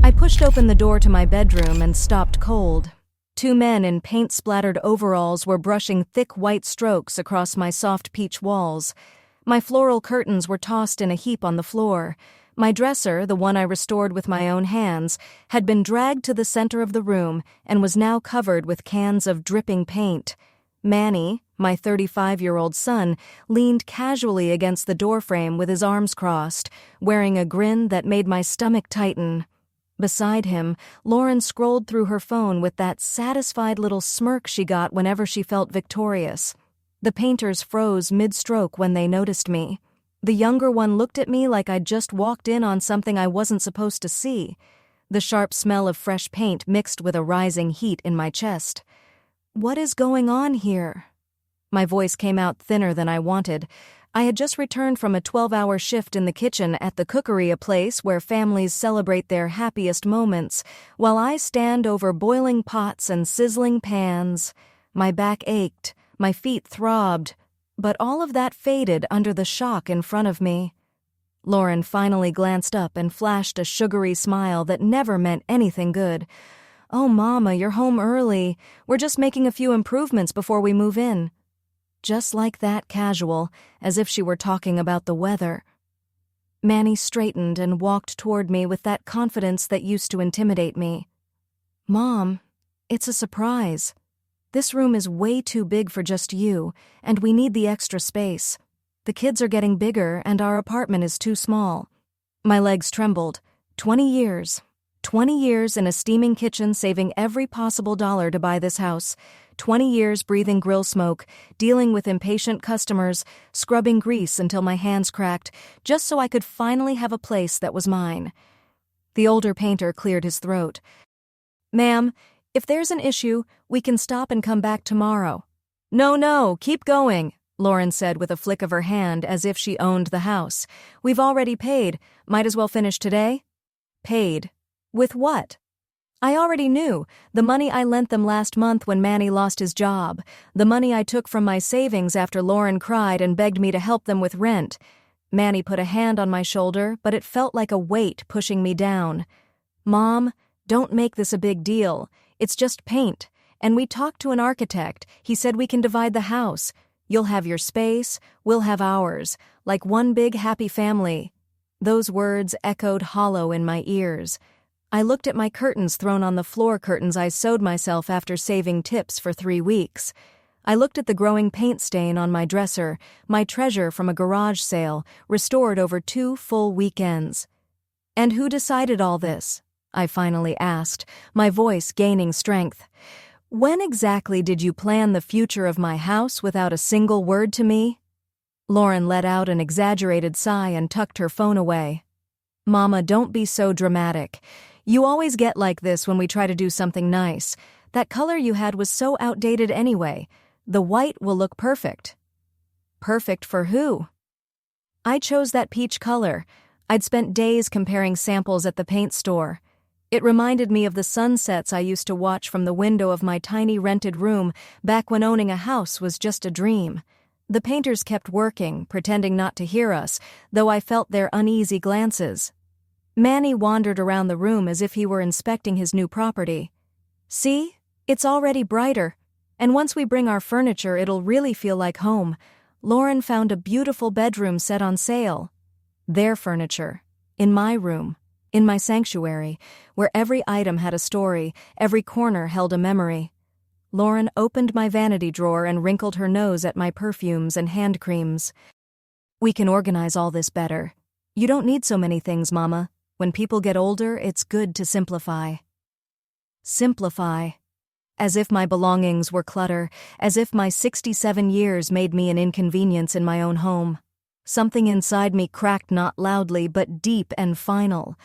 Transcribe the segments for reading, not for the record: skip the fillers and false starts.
I pushed open the door to my bedroom and stopped cold. Two men in paint-splattered overalls were brushing thick white strokes across my soft peach walls. My floral curtains were tossed in a heap on the floor. My dresser, the one I restored with my own hands, had been dragged to the center of the room and was now covered with cans of dripping paint. Manny, my 35-year-old son, leaned casually against the doorframe with his arms crossed, wearing a grin that made my stomach tighten. Beside him, Lauren scrolled through her phone with that satisfied little smirk she got whenever she felt victorious. The painters froze mid-stroke when they noticed me. The younger one looked at me like I'd just walked in on something I wasn't supposed to see. The sharp smell of fresh paint mixed with a rising heat in my chest. "What is going on here?" My voice came out thinner than I wanted. I had just returned from a 12-hour shift in the kitchen at the Cookery, a place where families celebrate their happiest moments, while I stand over boiling pots and sizzling pans. My back ached, my feet throbbed, but all of that faded under the shock in front of me. Lauren finally glanced up and flashed a sugary smile that never meant anything good. "Oh, Mama, you're home early. We're just making a few improvements before we move in." Just like that, casual, as if she were talking about the weather. Manny straightened and walked toward me with that confidence that used to intimidate me. "Mom, it's a surprise. This room is way too big for just you, and we need the extra space. The kids are getting bigger, and our apartment is too small." My legs trembled. 20 years. 20 years in a steaming kitchen, saving every possible dollar to buy this house. 20 years breathing grill smoke, dealing with impatient customers, scrubbing grease until my hands cracked, just so I could finally have a place that was mine. The older painter cleared his throat. "Ma'am, if there's an issue, we can stop and come back tomorrow." No, keep going," Lauren said with a flick of her hand as if she owned the house. "We've already paid. Might as well finish today." "Paid? With what?" I already knew. The money I lent them last month when Manny lost his job. The money I took from my savings after Lauren cried and begged me to help them with rent. Manny put a hand on my shoulder, but it felt like a weight pushing me down. "Mom, don't make this a big deal. It's just paint. And we talked to an architect. He said we can divide the house. You'll have your space, we'll have ours. Like one big happy family." Those words echoed hollow in my ears. I looked at my curtains thrown on the floor, curtains I sewed myself after saving tips for 3 weeks. I looked at the growing paint stain on my dresser, my treasure from a garage sale, restored over 2 full weekends. "And who decided all this?" I finally asked, my voice gaining strength. "When exactly did you plan the future of my house without a single word to me?" Lauren let out an exaggerated sigh and tucked her phone away. "Mama, don't be so dramatic. You always get like this when we try to do something nice. That color you had was so outdated anyway. The white will look perfect." "Perfect for who?" "I chose that peach color. I'd spent days comparing samples at the paint store. It reminded me of the sunsets I used to watch from the window of my tiny rented room back when owning a house was just a dream." The painters kept working, pretending not to hear us, though I felt their uneasy glances. Manny wandered around the room as if he were inspecting his new property. "See? It's already brighter. And once we bring our furniture, it'll really feel like home. Lauren found a beautiful bedroom set on sale." Their furniture. In my room. In my sanctuary, where every item had a story, every corner held a memory. Lauren opened my vanity drawer and wrinkled her nose at my perfumes and hand creams. "We can organize all this better. You don't need so many things, Mama. When people get older, it's good to simplify." Simplify. As if my belongings were clutter, as if my 67 years made me an inconvenience in my own home. Something inside me cracked not loudly, but deep and final.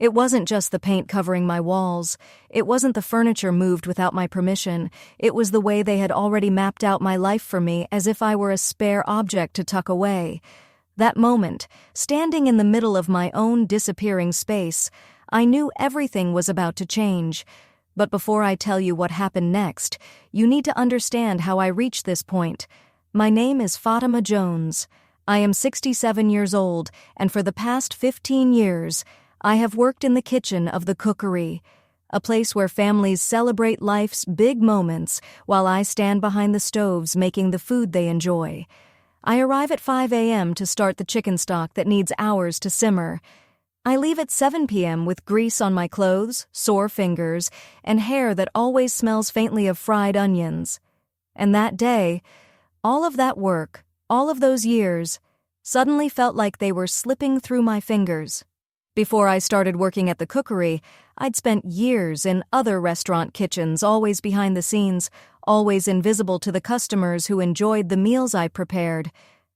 It wasn't just the paint covering my walls. It wasn't the furniture moved without my permission. It was the way they had already mapped out my life for me, as if I were a spare object to tuck away. That moment, standing in the middle of my own disappearing space, I knew everything was about to change. But before I tell you what happened next, you need to understand how I reached this point. My name is Fatima Jones. I am 67 years old, and for the past 15 years, I have worked in the kitchen of the cookery, a place where families celebrate life's big moments while I stand behind the stoves making the food they enjoy. I arrive at 5 a.m. to start the chicken stock that needs hours to simmer. I leave at 7 p.m. with grease on my clothes, sore fingers, and hair that always smells faintly of fried onions. And that day, all of that work, all of those years, suddenly felt like they were slipping through my fingers. Before I started working at the cookery, I'd spent years in other restaurant kitchens, always behind the scenes, always invisible to the customers who enjoyed the meals I prepared.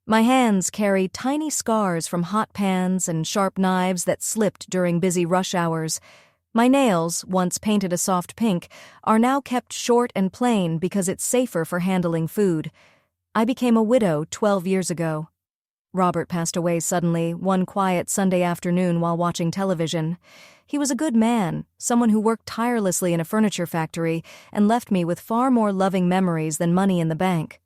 My hands carry tiny scars from hot pans and sharp knives that slipped during busy rush hours. My nails, once painted a soft pink, are now kept short and plain because it's safer for handling food. I became a widow 12 years ago. Robert passed away suddenly one quiet Sunday afternoon while watching television. He was a good man, someone who worked tirelessly in a furniture factory and left me with far more loving memories than money in the bank.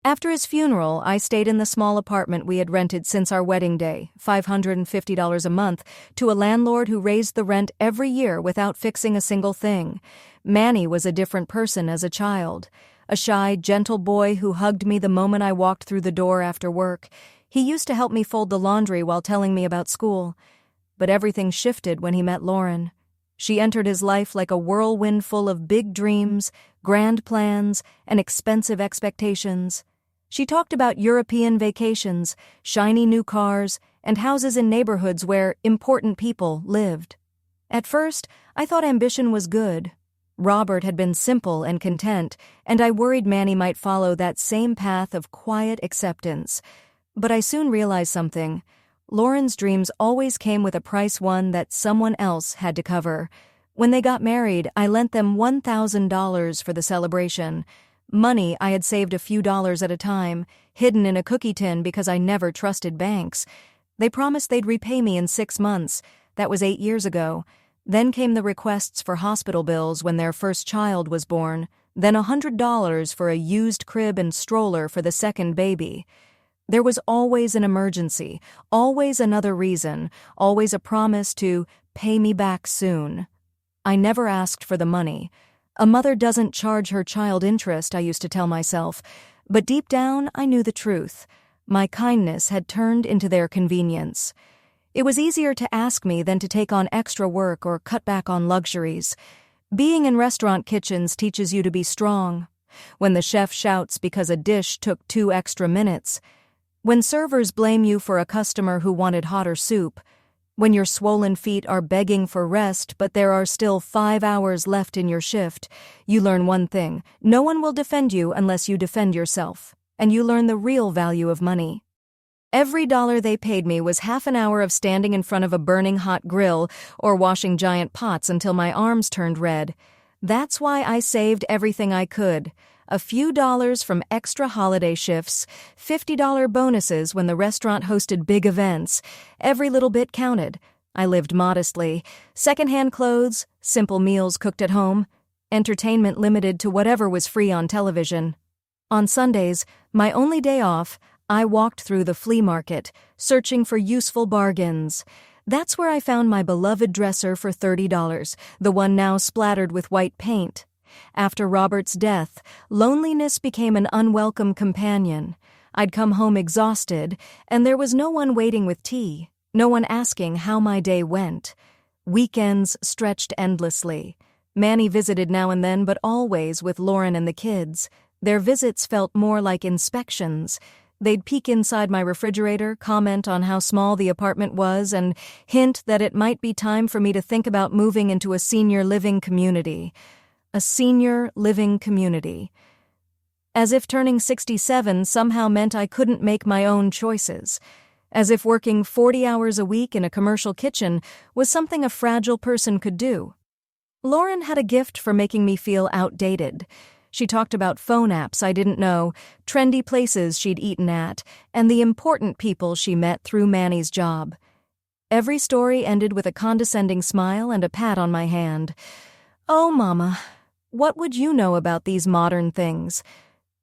After his funeral, I stayed in the small apartment we had rented since our wedding day, $550 a month, to a landlord who raised the rent every year without fixing a single thing. Manny was a different person as a child. A shy, gentle boy who hugged me the moment I walked through the door after work. He used to help me fold the laundry while telling me about school. But everything shifted when he met Lauren. She entered his life like a whirlwind full of big dreams, grand plans, and expensive expectations. She talked about European vacations, shiny new cars, and houses in neighborhoods where important people lived. At first, I thought ambition was good. Robert had been simple and content, and I worried Manny might follow that same path of quiet acceptance. But I soon realized something. Lauren's dreams always came with a price, one that someone else had to cover. When they got married, I lent them $1,000 for the celebration. Money I had saved a few dollars at a time, hidden in a cookie tin because I never trusted banks. They promised they'd repay me in 6 months. That was 8 years ago. Then came the requests for hospital bills when their first child was born, then $100 for a used crib and stroller for the second baby. There was always an emergency, always another reason, always a promise to pay me back soon. I never asked for the money. A mother doesn't charge her child interest, I used to tell myself. But deep down, I knew the truth. My kindness had turned into their convenience. It was easier to ask me than to take on extra work or cut back on luxuries. Being in restaurant kitchens teaches you to be strong. When the chef shouts because a dish took 2 extra minutes. When servers blame you for a customer who wanted hotter soup. When your swollen feet are begging for rest but there are still 5 hours left in your shift, you learn one thing: no one will defend you unless you defend yourself. And you learn the real value of money. Every dollar they paid me was half an hour of standing in front of a burning hot grill or washing giant pots until my arms turned red. That's why I saved everything I could. A few dollars from extra holiday shifts, $50 bonuses when the restaurant hosted big events. Every little bit counted. I lived modestly. Secondhand clothes, simple meals cooked at home, entertainment limited to whatever was free on television. On Sundays, my only day off, I walked through the flea market, searching for useful bargains. That's where I found my beloved dresser for $30, the one now splattered with white paint. After Robert's death, loneliness became an unwelcome companion. I'd come home exhausted, and there was no one waiting with tea, no one asking how my day went. Weekends stretched endlessly. Manny visited now and then, but always with Lauren and the kids. Their visits felt more like inspections. They'd peek inside my refrigerator, comment on how small the apartment was, and hint that it might be time for me to think about moving into a senior living community. A senior living community. As if turning 67 somehow meant I couldn't make my own choices. As if working 40 hours a week in a commercial kitchen was something a fragile person could do. Lauren had a gift for making me feel outdated. She talked about phone apps I didn't know, trendy places she'd eaten at, and the important people she met through Manny's job. Every story ended with a condescending smile and a pat on my hand. Oh, Mama, what would you know about these modern things?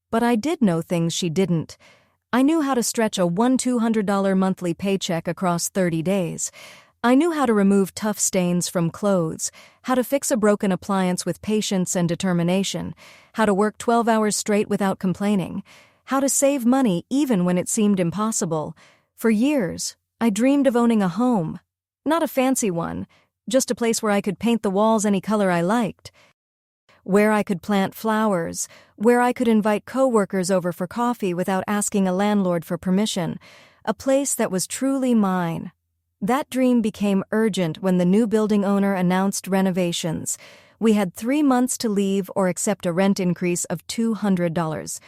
But I did know things she didn't. I knew how to stretch a $1,200 monthly paycheck across 30 days. I knew how to remove tough stains from clothes, how to fix a broken appliance with patience and determination, how to work 12 hours straight without complaining, how to save money even when it seemed impossible. For years, I dreamed of owning a home. Not a fancy one, just a place where I could paint the walls any color I liked, where I could plant flowers, where I could invite coworkers over for coffee without asking a landlord for permission, a place that was truly mine. That dream became urgent when the new building owner announced renovations. We had 3 months to leave or accept a rent increase of $200.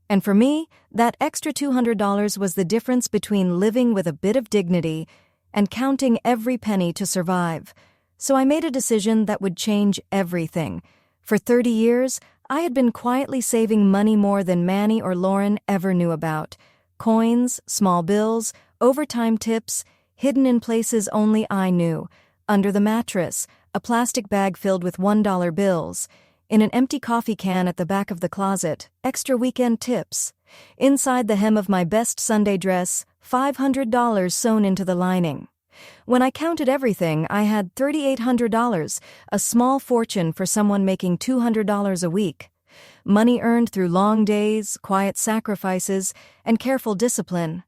And for me, that extra $200 was the difference between living with a bit of dignity and counting every penny to survive. So I made a decision that would change everything. For 30 years, I had been quietly saving money more than Manny or Lauren ever knew about. Coins, small bills, overtime tips, hidden in places only I knew. Under the mattress, a plastic bag filled with $1 bills. In an empty coffee can at the back of the closet, extra weekend tips. Inside the hem of my best Sunday dress, $500 sewn into the lining. When I counted everything, I had $3,800, a small fortune for someone making $200 a week. Money earned through long days, quiet sacrifices, and careful discipline.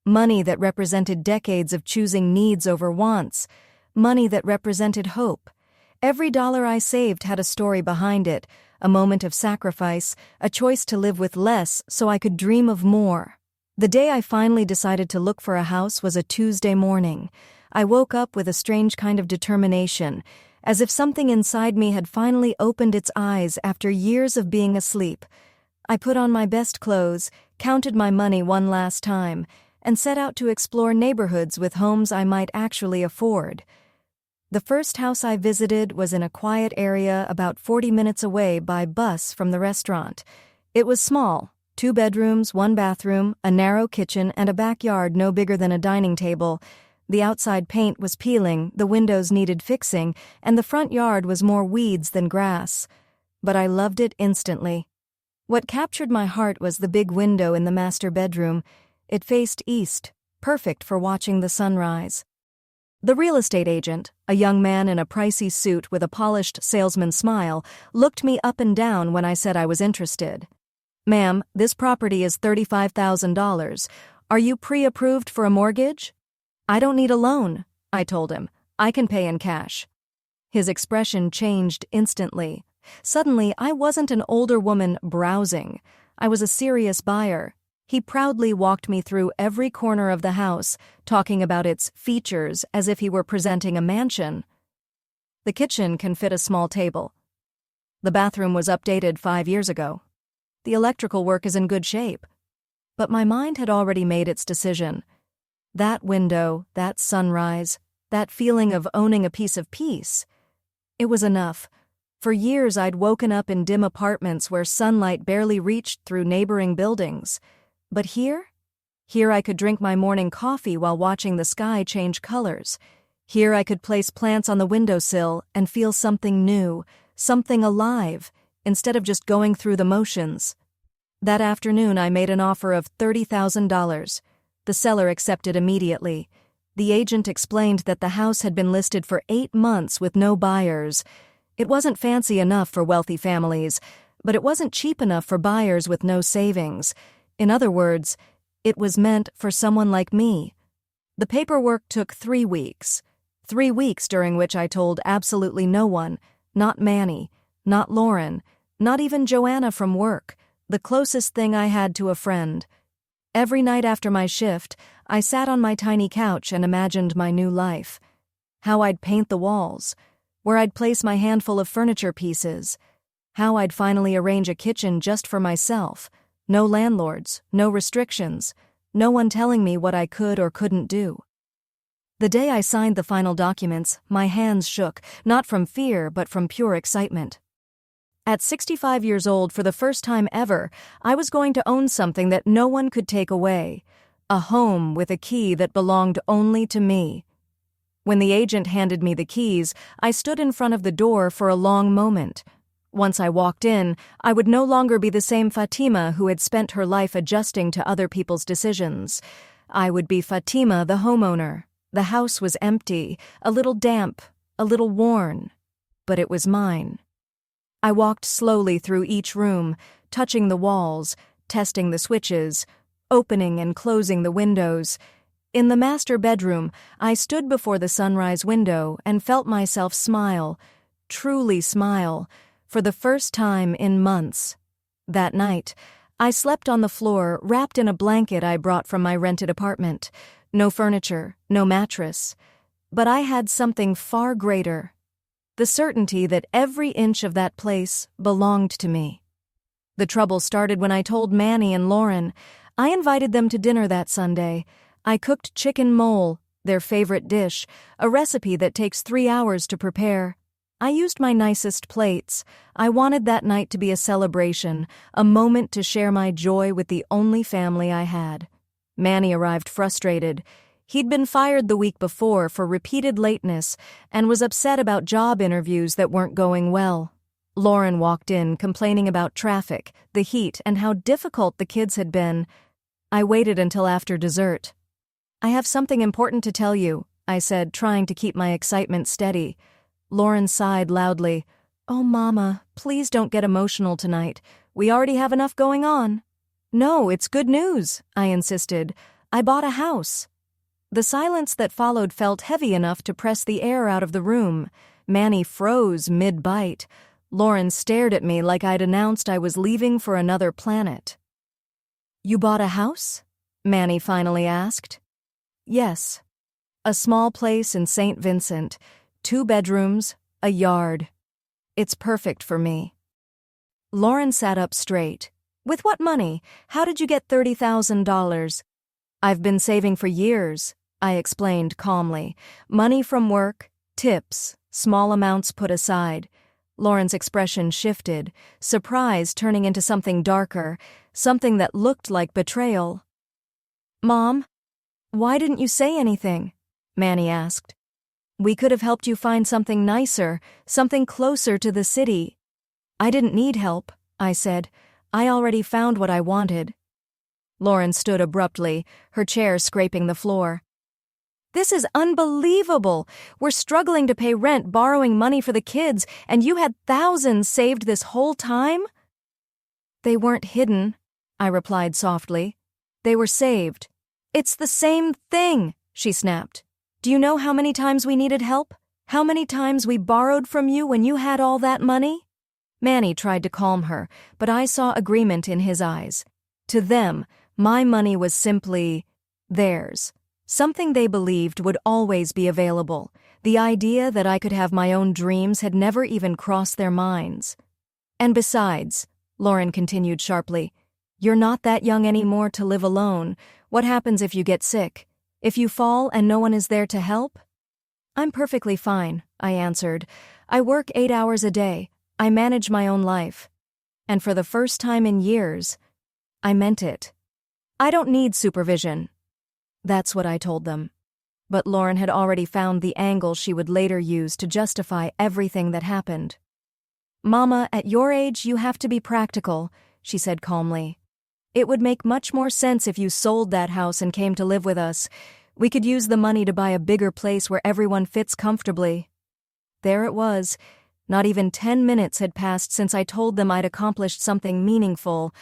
Money that represented decades of choosing needs over wants. Money that represented hope. Every dollar I saved had a story behind it, a moment of sacrifice, a choice to live with less so I could dream of more. The day I finally decided to look for a house was a Tuesday morning. I woke up with a strange kind of determination, as if something inside me had finally opened its eyes after years of being asleep. I put on my best clothes, counted my money one last time, and set out to explore neighborhoods with homes I might actually afford. The first house I visited was in a quiet area about 40 minutes away by bus from the restaurant. It was small, 2 bedrooms, 1 bathroom, a narrow kitchen, and a backyard no bigger than a dining table. The outside paint was peeling, the windows needed fixing, and the front yard was more weeds than grass. But I loved it instantly. What captured my heart was the big window in the master bedroom. It faced east, perfect for watching the sunrise. The real estate agent, a young man in a pricey suit with a polished salesman smile, looked me up and down when I said I was interested. "Ma'am, this property is $35,000. Are you pre-approved for a mortgage?" "I don't need a loan," I told him. "I can pay in cash." His expression changed instantly. Suddenly, I wasn't an older woman browsing. I was a serious buyer. He proudly walked me through every corner of the house, talking about its features as if he were presenting a mansion. The kitchen can fit a small table. The bathroom was updated 5 years ago. The electrical work is in good shape. But my mind had already made its decision. That window, that sunrise, that feeling of owning a piece of peace. It was enough. For years I'd woken up in dim apartments where sunlight barely reached through neighboring buildings. But here I could drink my morning coffee while watching the sky change colors. Here I could place plants on the windowsill and feel something new, something alive, instead of just going through the motions. That afternoon I made an offer of $30,000. The seller accepted immediately. The agent explained that the house had been listed for 8 months with no buyers. It wasn't fancy enough for wealthy families, but it wasn't cheap enough for buyers with no savings. In other words, it was meant for someone like me. The paperwork took 3 weeks. 3 weeks during which I told absolutely no one, not Manny, not Lauren, not even Joanna from work, the closest thing I had to a friend. Every night after my shift, I sat on my tiny couch and imagined my new life. How I'd paint the walls, where I'd place my handful of furniture pieces, how I'd finally arrange a kitchen just for myself. No landlords, no restrictions, no one telling me what I could or couldn't do. The day I signed the final documents, my hands shook, not from fear but from pure excitement. At 65 years old, for the first time ever, I was going to own something that no one could take away, a home with a key that belonged only to me. When the agent handed me the keys, I stood in front of the door for a long moment. Once I walked in, I would no longer be the same Fatima who had spent her life adjusting to other people's decisions. I would be Fatima, the homeowner, The house was empty, a little damp, a little worn, but it was mine. I walked slowly through each room, touching the walls, testing the switches, opening and closing the windows. In the master bedroom, I stood before the sunrise window and felt myself smile, truly smile, for the first time in months. That night, I slept on the floor, wrapped in a blanket I brought from my rented apartment. No furniture, no mattress. But I had something far greater. The certainty that every inch of that place belonged to me. The trouble started when I told Manny and Lauren. I invited them to dinner that Sunday. I cooked chicken mole, their favorite dish, a recipe that takes 3 hours to prepare. I used my nicest plates. I wanted that night to be a celebration, a moment to share my joy with the only family I had. Manny arrived frustrated. He'd been fired the week before for repeated lateness and was upset about job interviews that weren't going well. Lauren walked in, complaining about traffic, the heat, and how difficult the kids had been. I waited until after dessert. "I have something important to tell you," I said, trying to keep my excitement steady. Lauren sighed loudly. "Oh, Mama, please don't get emotional tonight. We already have enough going on." "No, it's good news," I insisted. "I bought a house." The silence that followed felt heavy enough to press the air out of the room. Manny froze mid-bite. Lauren stared at me like I'd announced I was leaving for another planet. "You bought a house?" Manny finally asked. "Yes. A small place in St. Vincent. 2 bedrooms, a yard. It's perfect for me." Lauren sat up straight. "With what money? How did you get $30,000? "I've been saving for years," I explained calmly. "Money from work, tips, small amounts put aside." Lauren's expression shifted, surprise turning into something darker, something that looked like betrayal. "Mom, why didn't you say anything?" Manny asked. "We could have helped you find something nicer, something closer to the city." "I didn't need help," I said. "I already found what I wanted." Lauren stood abruptly, her chair scraping the floor. "This is unbelievable! We're struggling to pay rent, borrowing money for the kids, and you had thousands saved this whole time?" "They weren't hidden," I replied softly. "They were saved." "It's the same thing," she snapped. "Do you know how many times we needed help? How many times we borrowed from you when you had all that money?" Manny tried to calm her, but I saw agreement in his eyes. To them, my money was simply theirs. Something they believed would always be available. The idea that I could have my own dreams had never even crossed their minds. "And besides," Lauren continued sharply, "you're not that young anymore to live alone. What happens if you get sick? If you fall and no one is there to help?" "I'm perfectly fine," I answered. "I work 8 hours a day. I manage my own life." And for the first time in years, I meant it. "I don't need supervision." That's what I told them. But Lauren had already found the angle she would later use to justify everything that happened. "Mama, at your age, you have to be practical," she said calmly. "It would make much more sense if you sold that house and came to live with us. We could use the money to buy a bigger place where everyone fits comfortably." There it was. Not even 10 minutes had passed since I told them I'd accomplished something meaningful,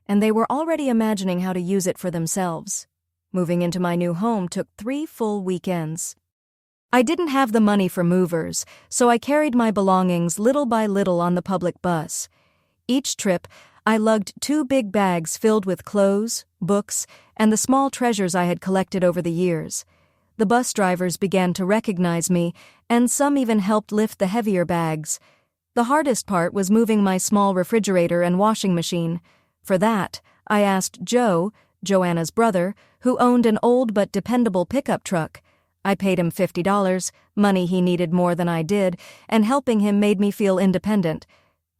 and they were already imagining how to use it for themselves. Moving into my new home took 3 full weekends. I didn't have the money for movers, so I carried my belongings little by little on the public bus. Each trip, I lugged 2 big bags filled with clothes, books, and the small treasures I had collected over the years. The bus drivers began to recognize me, and some even helped lift the heavier bags. The hardest part was moving my small refrigerator and washing machine. For that, I asked Joe, Joanna's brother, who owned an old but dependable pickup truck. I paid him $50, money he needed more than I did, and helping him made me feel independent.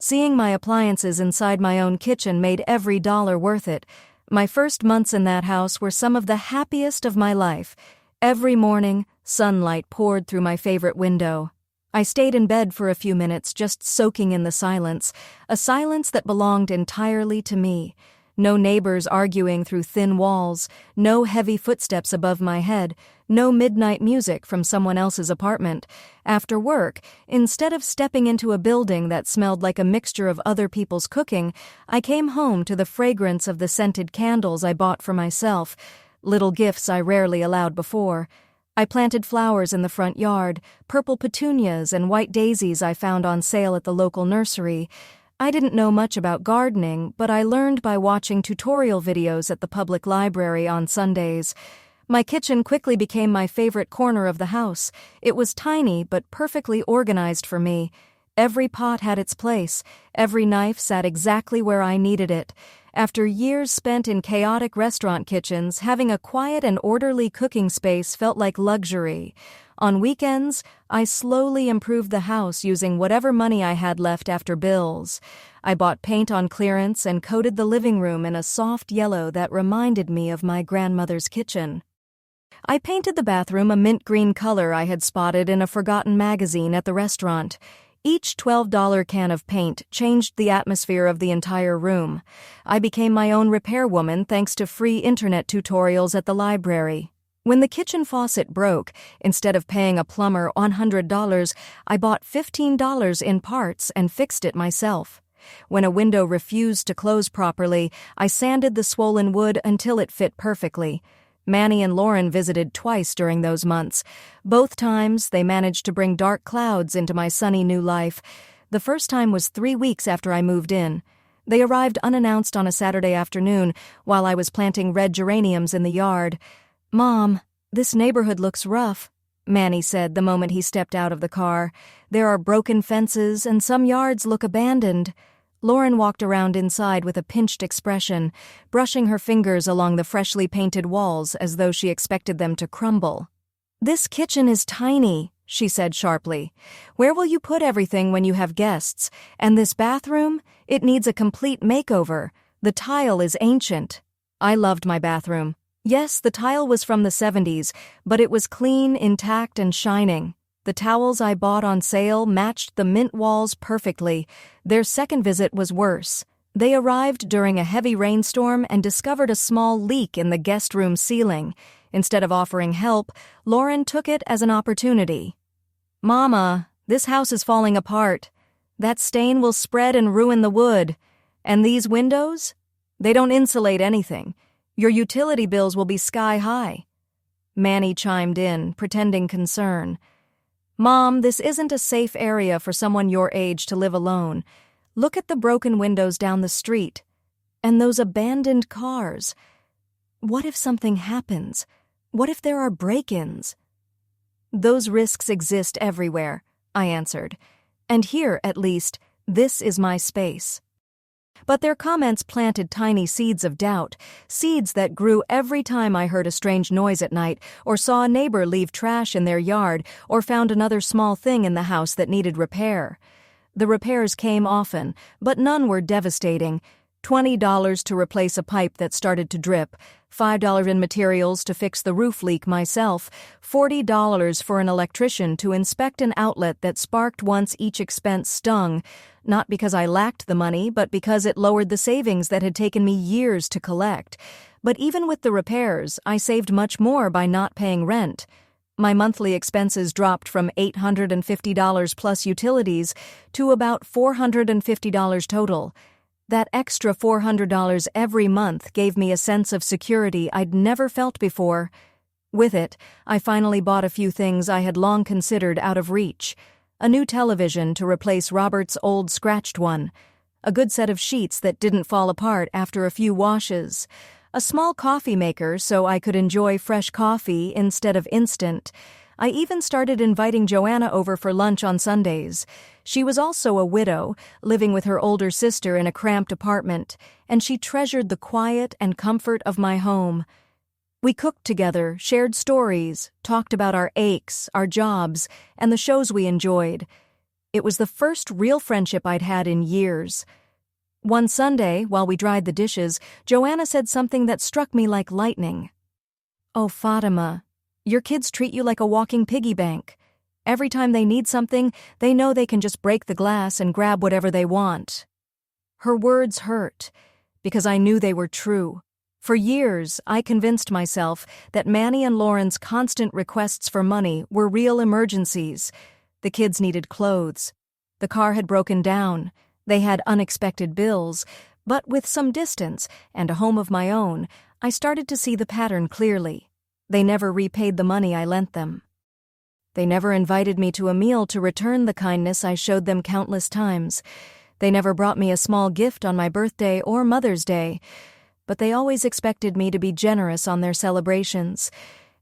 Seeing my appliances inside my own kitchen made every dollar worth it. My first months in that house were some of the happiest of my life. Every morning, sunlight poured through my favorite window. I stayed in bed for a few minutes, just soaking in the silence, a silence that belonged entirely to me. No neighbors arguing through thin walls, no heavy footsteps above my head, no midnight music from someone else's apartment. After work, instead of stepping into a building that smelled like a mixture of other people's cooking, I came home to the fragrance of the scented candles I bought for myself, little gifts I rarely allowed before. I planted flowers in the front yard, purple petunias and white daisies I found on sale at the local nursery. I didn't know much about gardening, but I learned by watching tutorial videos at the public library on Sundays. My kitchen quickly became my favorite corner of the house. It was tiny but perfectly organized for me. Every pot had its place. Every knife sat exactly where I needed it. After years spent in chaotic restaurant kitchens, having a quiet and orderly cooking space felt like luxury. On weekends, I slowly improved the house using whatever money I had left after bills. I bought paint on clearance and coated the living room in a soft yellow that reminded me of my grandmother's kitchen. I painted the bathroom a mint green color I had spotted in a forgotten magazine at the restaurant. Each $12 can of paint changed the atmosphere of the entire room. I became my own repair woman thanks to free internet tutorials at the library. When the kitchen faucet broke, instead of paying a plumber $100, I bought $15 in parts and fixed it myself. When a window refused to close properly, I sanded the swollen wood until it fit perfectly. Manny and Lauren visited twice during those months. Both times, they managed to bring dark clouds into my sunny new life. The first time was 3 weeks after I moved in. They arrived unannounced on a Saturday afternoon while I was planting red geraniums in the yard. "Mom, this neighborhood looks rough," Manny said the moment he stepped out of the car. "There are broken fences and some yards look abandoned." Lauren walked around inside with a pinched expression, brushing her fingers along the freshly painted walls as though she expected them to crumble. "This kitchen is tiny," she said sharply. "Where will you put everything when you have guests? And this bathroom? It needs a complete makeover. The tile is ancient." I loved my bathroom. Yes, the tile was from the 70s, but it was clean, intact, and shining. The towels I bought on sale matched the mint walls perfectly. Their second visit was worse. They arrived during a heavy rainstorm and discovered a small leak in the guest room ceiling. Instead of offering help, Lauren took it as an opportunity. "Mama, this house is falling apart. That stain will spread and ruin the wood. And these windows? They don't insulate anything. Your utility bills will be sky high." Manny chimed in, pretending concern. "Mom, this isn't a safe area for someone your age to live alone. Look at the broken windows down the street. And those abandoned cars. What if something happens? What if there are break-ins?" "Those risks exist everywhere," I answered. "And here, at least, this is my space." But their comments planted tiny seeds of doubt, seeds that grew every time I heard a strange noise at night, or saw a neighbor leave trash in their yard, or found another small thing in the house that needed repair. The repairs came often, but none were devastating. $20 to replace a pipe that started to drip, $5 in materials to fix the roof leak myself, $40 for an electrician to inspect an outlet that sparked once each expense stung, not because I lacked the money, but because it lowered the savings that had taken me years to collect. But even with the repairs, I saved much more by not paying rent. My monthly expenses dropped from $850 plus utilities to about $450 total. That extra $400 every month gave me a sense of security I'd never felt before. With it, I finally bought a few things I had long considered out of reach. A new television to replace Robert's old scratched one. A good set of sheets that didn't fall apart after a few washes. A small coffee maker so I could enjoy fresh coffee instead of instant. I even started inviting Joanna over for lunch on Sundays. She was also a widow, living with her older sister in a cramped apartment, and she treasured the quiet and comfort of my home. We cooked together, shared stories, talked about our aches, our jobs, and the shows we enjoyed. It was the first real friendship I'd had in years. One Sunday, while we dried the dishes, Joanna said something that struck me like lightning. "Oh, Fatima, your kids treat you like a walking piggy bank. Every time they need something, they know they can just break the glass and grab whatever they want." Her words hurt, because I knew they were true. For years, I convinced myself that Manny and Lauren's constant requests for money were real emergencies. The kids needed clothes. The car had broken down. They had unexpected bills. But with some distance and a home of my own, I started to see the pattern clearly. They never repaid the money I lent them. They never invited me to a meal to return the kindness I showed them countless times. They never brought me a small gift on my birthday or Mother's Day, but they always expected me to be generous on their celebrations.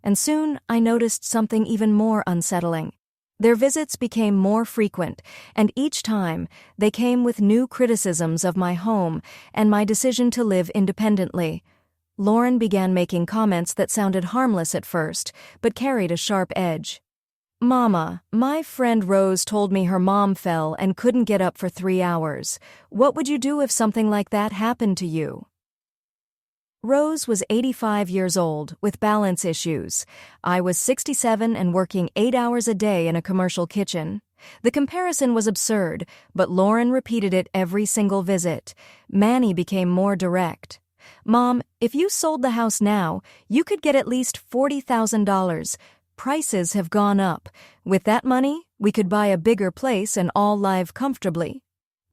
And soon I noticed something even more unsettling. Their visits became more frequent, and each time they came with new criticisms of my home and my decision to live independently. Lauren began making comments that sounded harmless at first, but carried a sharp edge. "Mama, my friend Rose told me her mom fell and couldn't get up for 3 hours. What would you do if something like that happened to you?" Rose was 85 years old, with balance issues. I was 67 and working 8 hours a day in a commercial kitchen. The comparison was absurd, but Lauren repeated it every single visit. Manny became more direct. "Mom, if you sold the house now, you could get at least $40,000. Prices have gone up. With that money, we could buy a bigger place and all live comfortably."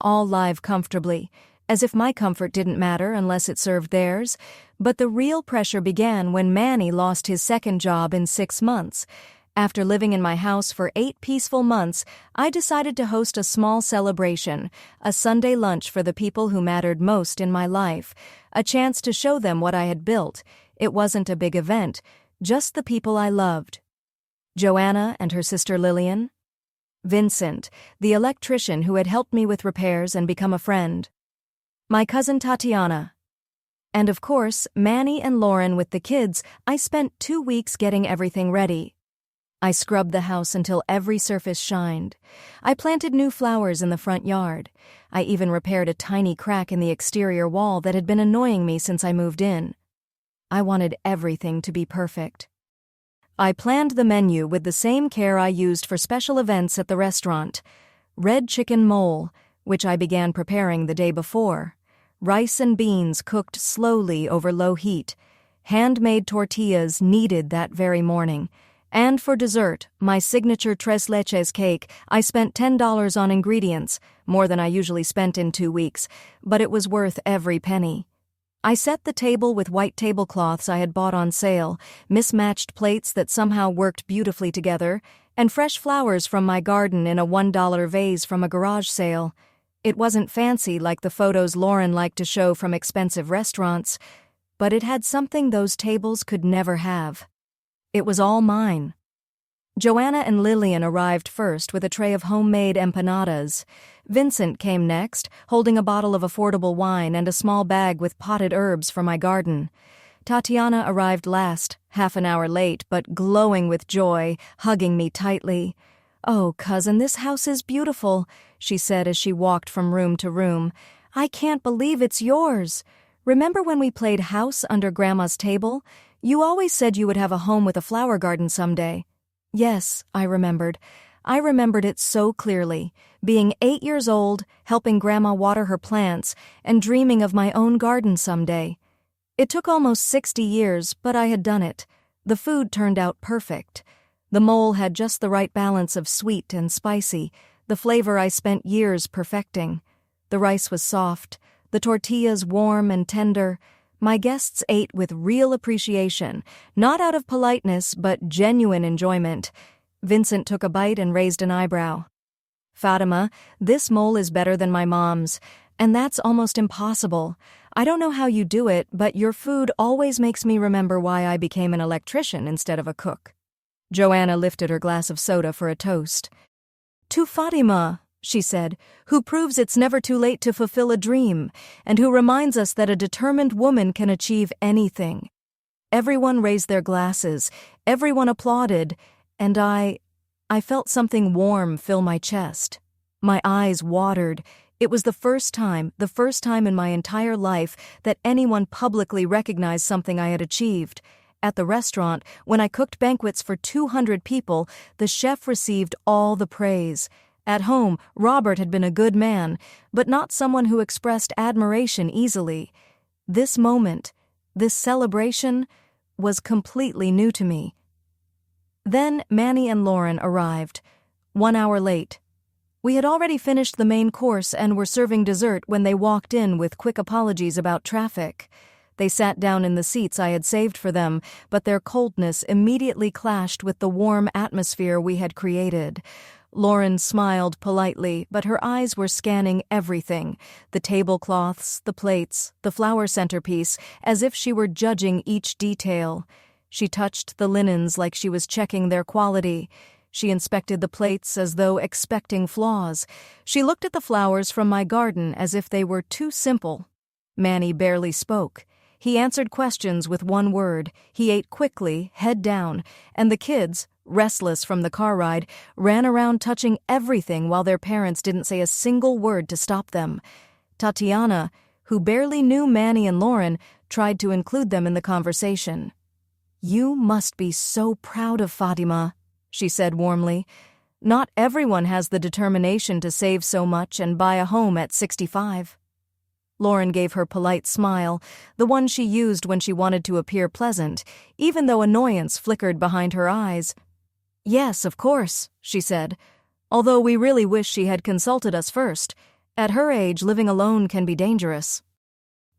All live comfortably. As if my comfort didn't matter unless it served theirs. But the real pressure began when Manny lost his second job in 6 months. After living in my house for 8 peaceful months, I decided to host a small celebration, a Sunday lunch for the people who mattered most in my life, a chance to show them what I had built. It wasn't a big event, just the people I loved. Joanna and her sister Lillian. Vincent, the electrician who had helped me with repairs and become a friend. My cousin Tatiana. And of course, Manny and Lauren with the kids. I spent 2 weeks getting everything ready. I scrubbed the house until every surface shined. I planted new flowers in the front yard. I even repaired a tiny crack in the exterior wall that had been annoying me since I moved in. I wanted everything to be perfect. I planned the menu with the same care I used for special events at the restaurant. Red chicken mole, which I began preparing the day before. Rice and beans cooked slowly over low heat. Handmade tortillas kneaded that very morning. And for dessert, my signature tres leches cake, I spent $10 on ingredients, more than I usually spent in 2 weeks, but it was worth every penny. I set the table with white tablecloths I had bought on sale, mismatched plates that somehow worked beautifully together, and fresh flowers from my garden in a $1 vase from a garage sale. It wasn't fancy like the photos Lauren liked to show from expensive restaurants, but it had something those tables could never have. It was all mine. Joanna and Lillian arrived first with a tray of homemade empanadas. Vincent came next, holding a bottle of affordable wine and a small bag with potted herbs for my garden. Tatiana arrived last, half an hour late, but glowing with joy, hugging me tightly. "Oh, cousin, this house is beautiful," she said as she walked from room to room. "I can't believe it's yours. Remember when we played house under Grandma's table? You always said you would have a home with a flower garden someday." Yes, I remembered. I remembered it so clearly, being 8 years old, helping Grandma water her plants, and dreaming of my own garden someday. It took almost 60 years, but I had done it. The food turned out perfect. The mole had just the right balance of sweet and spicy, the flavor I spent years perfecting. The rice was soft, the tortillas warm and tender. My guests ate with real appreciation, not out of politeness, but genuine enjoyment. Vincent took a bite and raised an eyebrow. "Fatima, this mole is better than my mom's, and that's almost impossible. I don't know how you do it, but your food always makes me remember why I became an electrician instead of a cook." Joanna lifted her glass of soda for a toast. "To Fatima," she said, "who proves it's never too late to fulfill a dream, and who reminds us that a determined woman can achieve anything." Everyone raised their glasses, everyone applauded, and I felt something warm fill my chest. My eyes watered. It was the first time in my entire life that anyone publicly recognized something I had achieved. At the restaurant, when I cooked banquets for 200 people, the chef received all the praise. At home, Robert had been a good man, but not someone who expressed admiration easily. This moment, this celebration, was completely new to me. Then Manny and Lauren arrived, 1 hour late. We had already finished the main course and were serving dessert when they walked in with quick apologies about traffic. They sat down in the seats I had saved for them, but their coldness immediately clashed with the warm atmosphere we had created. Lauren smiled politely, but her eyes were scanning everything, the tablecloths, the plates, the flower centerpiece, as if she were judging each detail. She touched the linens like she was checking their quality. She inspected the plates as though expecting flaws. She looked at the flowers from my garden as if they were too simple. Manny barely spoke. He answered questions with one word. He ate quickly, head down, and the kids, restless from the car ride, ran around touching everything while their parents didn't say a single word to stop them. Tatiana, who barely knew Manny and Lauren, tried to include them in the conversation. "You must be so proud of Fatima," she said warmly. "Not everyone has the determination to save so much and buy a home at 65. Lauren gave her polite smile, the one she used when she wanted to appear pleasant, even though annoyance flickered behind her eyes. "Yes, of course," she said, "although we really wish she had consulted us first. At her age, living alone can be dangerous."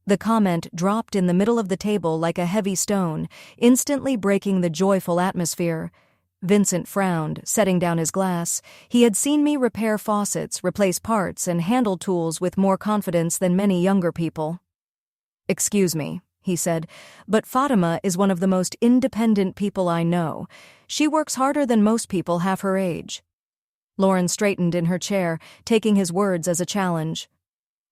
The comment dropped in the middle of the table like a heavy stone, instantly breaking the joyful atmosphere. Vincent frowned, setting down his glass. He had seen me repair faucets, replace parts, and handle tools with more confidence than many younger people. "Excuse me," he said, "but Fatima is one of the most independent people I know. She works harder than most people half her age." Lauren straightened in her chair, taking his words as a challenge.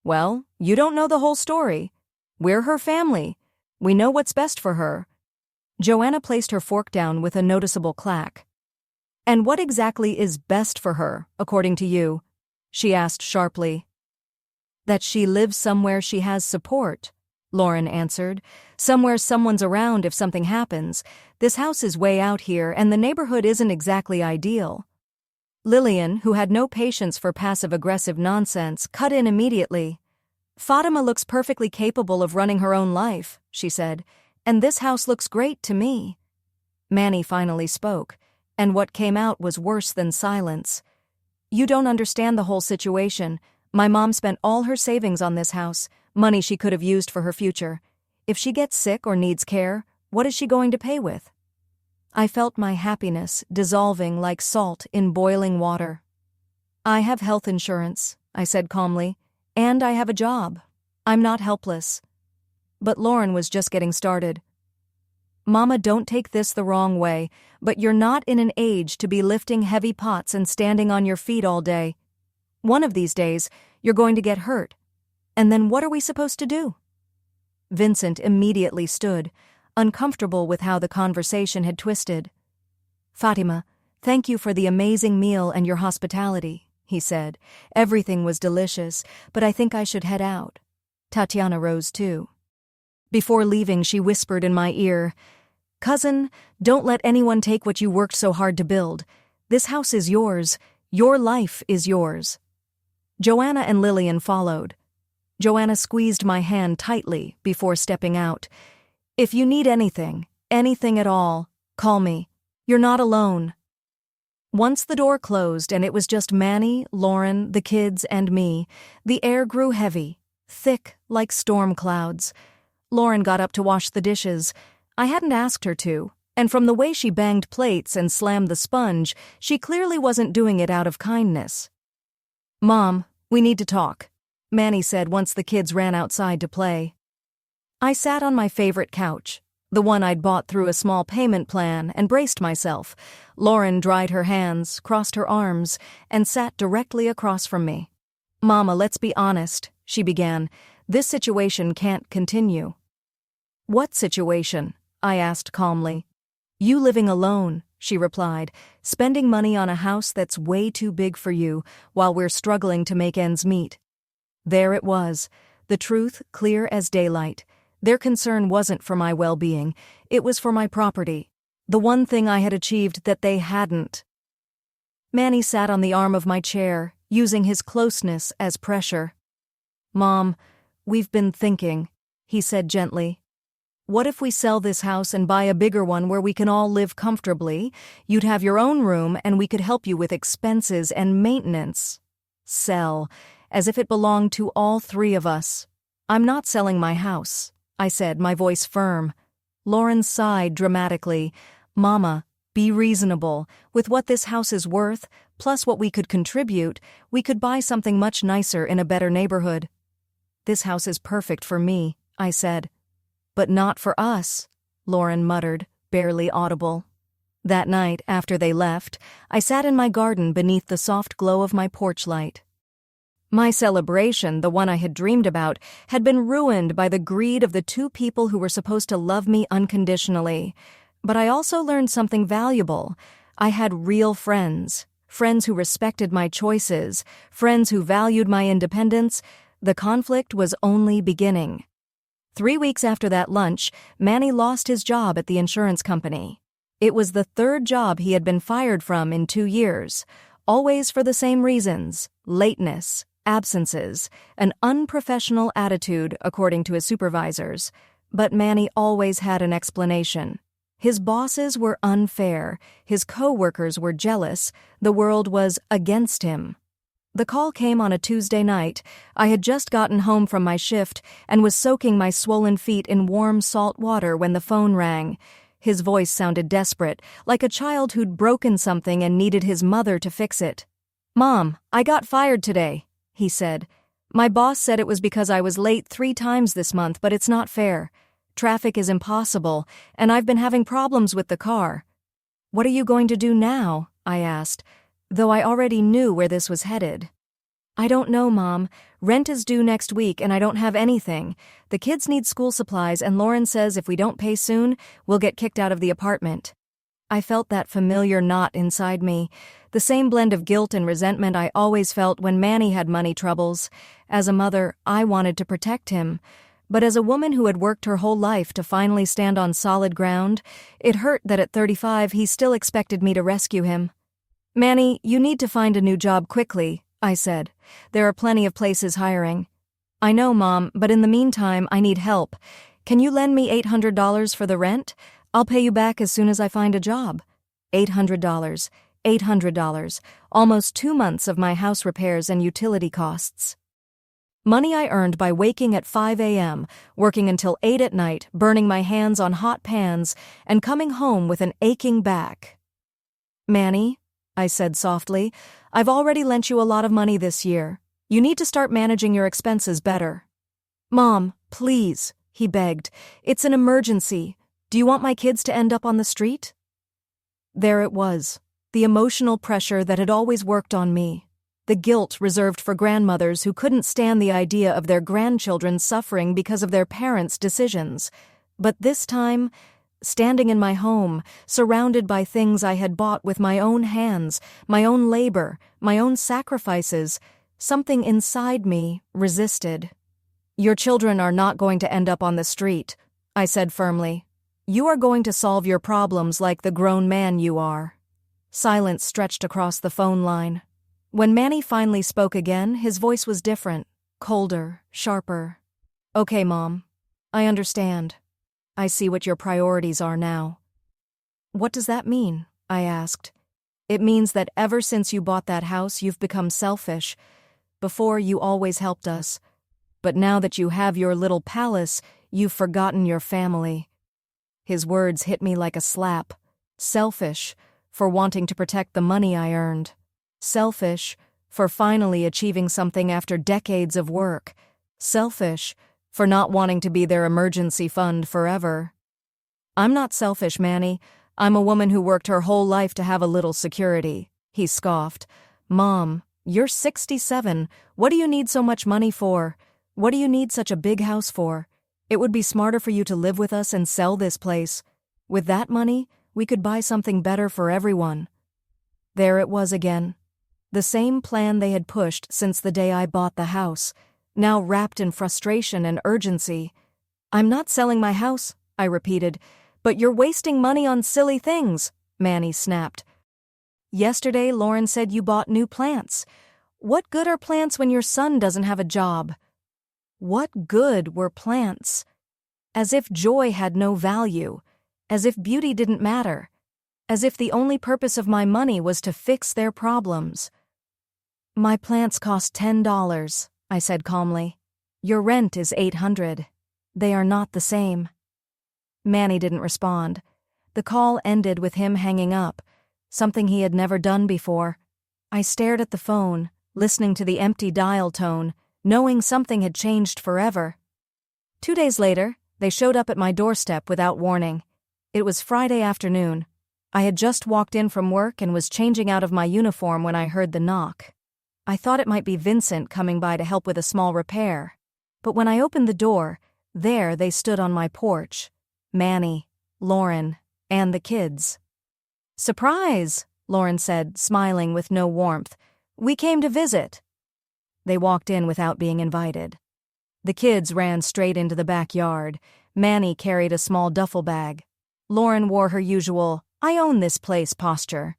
"Well, you don't know the whole story. We're her family. We know what's best for her." Joanna placed her fork down with a noticeable clack. "And what exactly is best for her, according to you?" she asked sharply. "That she lives somewhere she has support," Lauren answered. "Somewhere someone's around if something happens. This house is way out here, and the neighborhood isn't exactly ideal." Lillian, who had no patience for passive-aggressive nonsense, cut in immediately. "Fatima looks perfectly capable of running her own life," she said, "and this house looks great to me." Manny finally spoke, and what came out was worse than silence. "You don't understand the whole situation. My mom spent all her savings on this house, money she could have used for her future. If she gets sick or needs care, what is she going to pay with?" I felt my happiness dissolving like salt in boiling water. "I have health insurance," I said calmly, "and I have a job. I'm not helpless." But Lauren was just getting started. "Mama, don't take this the wrong way, but you're not in an age to be lifting heavy pots and standing on your feet all day. One of these days, you're going to get hurt. And then what are we supposed to do?" Vincent immediately stood, uncomfortable with how the conversation had twisted. "Fatima, thank you for the amazing meal and your hospitality," he said. "Everything was delicious, but I think I should head out." Tatiana rose too. Before leaving, she whispered in my ear, "Cousin, don't let anyone take what you worked so hard to build. This house is yours. Your life is yours." Joanna and Lillian followed. Joanna squeezed my hand tightly before stepping out. "If you need anything at all, call me. You're not alone." Once the door closed and it was just Manny, Lauren, the kids, and me, the air grew heavy, thick like storm clouds. Lauren got up to wash the dishes. I hadn't asked her to, and from the way she banged plates and slammed the sponge, she clearly wasn't doing it out of kindness. "Mom, we need to talk," Manny said once the kids ran outside to play. I sat on my favorite couch, the one I'd bought through a small payment plan, and braced myself. Lauren dried her hands, crossed her arms, and sat directly across from me. "Mama, let's be honest," she began. "This situation can't continue." "What situation?" I asked calmly. "You living alone," she replied, "spending money on a house that's way too big for you while we're struggling to make ends meet." There it was, the truth clear as daylight. Their concern wasn't for my well-being, it was for my property, the one thing I had achieved that they hadn't. Manny sat on the arm of my chair, using his closeness as pressure. "Mom, we've been thinking. he said gently. What if we sell this house and buy a bigger one where we can all live comfortably? You'd have your own room and we could help you with expenses and maintenance. Sell, as if it belonged to all three of us. I'm not selling my house, I said, my voice firm. Lauren sighed dramatically. Mama, be reasonable. With what this house is worth, plus what we could contribute, we could buy something much nicer in a better neighborhood. This house is perfect for me, I said. But not for us, Lauren muttered, barely audible. That night, after they left, I sat in my garden beneath the soft glow of my porch light. My celebration, the one I had dreamed about, had been ruined by the greed of the two people who were supposed to love me unconditionally. But I also learned something valuable. I had real friends, friends who respected my choices, friends who valued my independence. The conflict was only beginning. 3 weeks after that lunch, Manny lost his job at the insurance company. It was the third job he had been fired from in 2 years, always for the same reasons: lateness, absences, an unprofessional attitude, according to his supervisors. But Manny always had an explanation. His bosses were unfair, his co-workers were jealous, the world was against him. The call came on a Tuesday night. I had just gotten home from my shift and was soaking my swollen feet in warm salt water when the phone rang. His voice sounded desperate, like a child who'd broken something and needed his mother to fix it. "Mom, I got fired today," he said. "My boss said it was because I was late 3 times this month, but it's not fair. Traffic is impossible, and I've been having problems with the car." "What are you going to do now?" I asked, though I already knew where this was headed. "I don't know, Mom. Rent is due next week and I don't have anything. The kids need school supplies and Lauren says if we don't pay soon, we'll get kicked out of the apartment." I felt that familiar knot inside me, the same blend of guilt and resentment I always felt when Manny had money troubles. As a mother, I wanted to protect him. But as a woman who had worked her whole life to finally stand on solid ground, it hurt that at 35 he still expected me to rescue him. "Manny, you need to find a new job quickly," I said. "There are plenty of places hiring." "I know, Mom, but in the meantime, I need help. Can you lend me $800 for the rent? I'll pay you back as soon as I find a job." $800. $800. Almost 2 months of my house repairs and utility costs. Money I earned by waking at 5 a.m., working until 8 at night, burning my hands on hot pans, and coming home with an aching back. "Manny," I said softly, "I've already lent you a lot of money this year. You need to start managing your expenses better." "Mom, please," he begged. "It's an emergency. Do you want my kids to end up on the street?" There it was, the emotional pressure that had always worked on me. The guilt reserved for grandmothers who couldn't stand the idea of their grandchildren suffering because of their parents' decisions. But this time, standing in my home, surrounded by things I had bought with my own hands, my own labor, my own sacrifices, something inside me resisted. "Your children are not going to end up on the street," I said firmly. "You are going to solve your problems like the grown man you are." Silence stretched across the phone line. When Manny finally spoke again, his voice was different, colder, sharper. "Okay, Mom. I understand. I see what your priorities are now." "What does that mean?" I asked. "It means that ever since you bought that house, you've become selfish. Before, you always helped us. But now that you have your little palace, you've forgotten your family." His words hit me like a slap. Selfish, for wanting to protect the money I earned. Selfish, for finally achieving something after decades of work. Selfish, for not wanting to be their emergency fund forever. "I'm not selfish, Manny. I'm a woman who worked her whole life to have a little security," he scoffed. "Mom, you're 67. What do you need so much money for? What do you need such a big house for? It would be smarter for you to live with us and sell this place. With that money, we could buy something better for everyone." There it was again. The same plan they had pushed since the day I bought the house, now wrapped in frustration and urgency. "I'm not selling my house," I repeated. "But you're wasting money on silly things," Manny snapped. "Yesterday, Lauren said you bought new plants. What good are plants when your son doesn't have a job?" What good were plants? As if joy had no value, as if beauty didn't matter, as if the only purpose of my money was to fix their problems. "My plants cost $10, I said calmly. "Your rent is $800. They are not the same." Manny didn't respond. The call ended with him hanging up, something he had never done before. I stared at the phone, listening to the empty dial tone, knowing something had changed forever. 2 days later, they showed up at my doorstep without warning. It was Friday afternoon. I had just walked in from work and was changing out of my uniform when I heard the knock. I thought it might be Vincent coming by to help with a small repair. But when I opened the door, there they stood on my porch. Manny, Lauren, and the kids. "Surprise," Lauren said, smiling with no warmth. "We came to visit." They walked in without being invited. The kids ran straight into the backyard. Manny carried a small duffel bag. Lauren wore her usual, "I own this place" posture.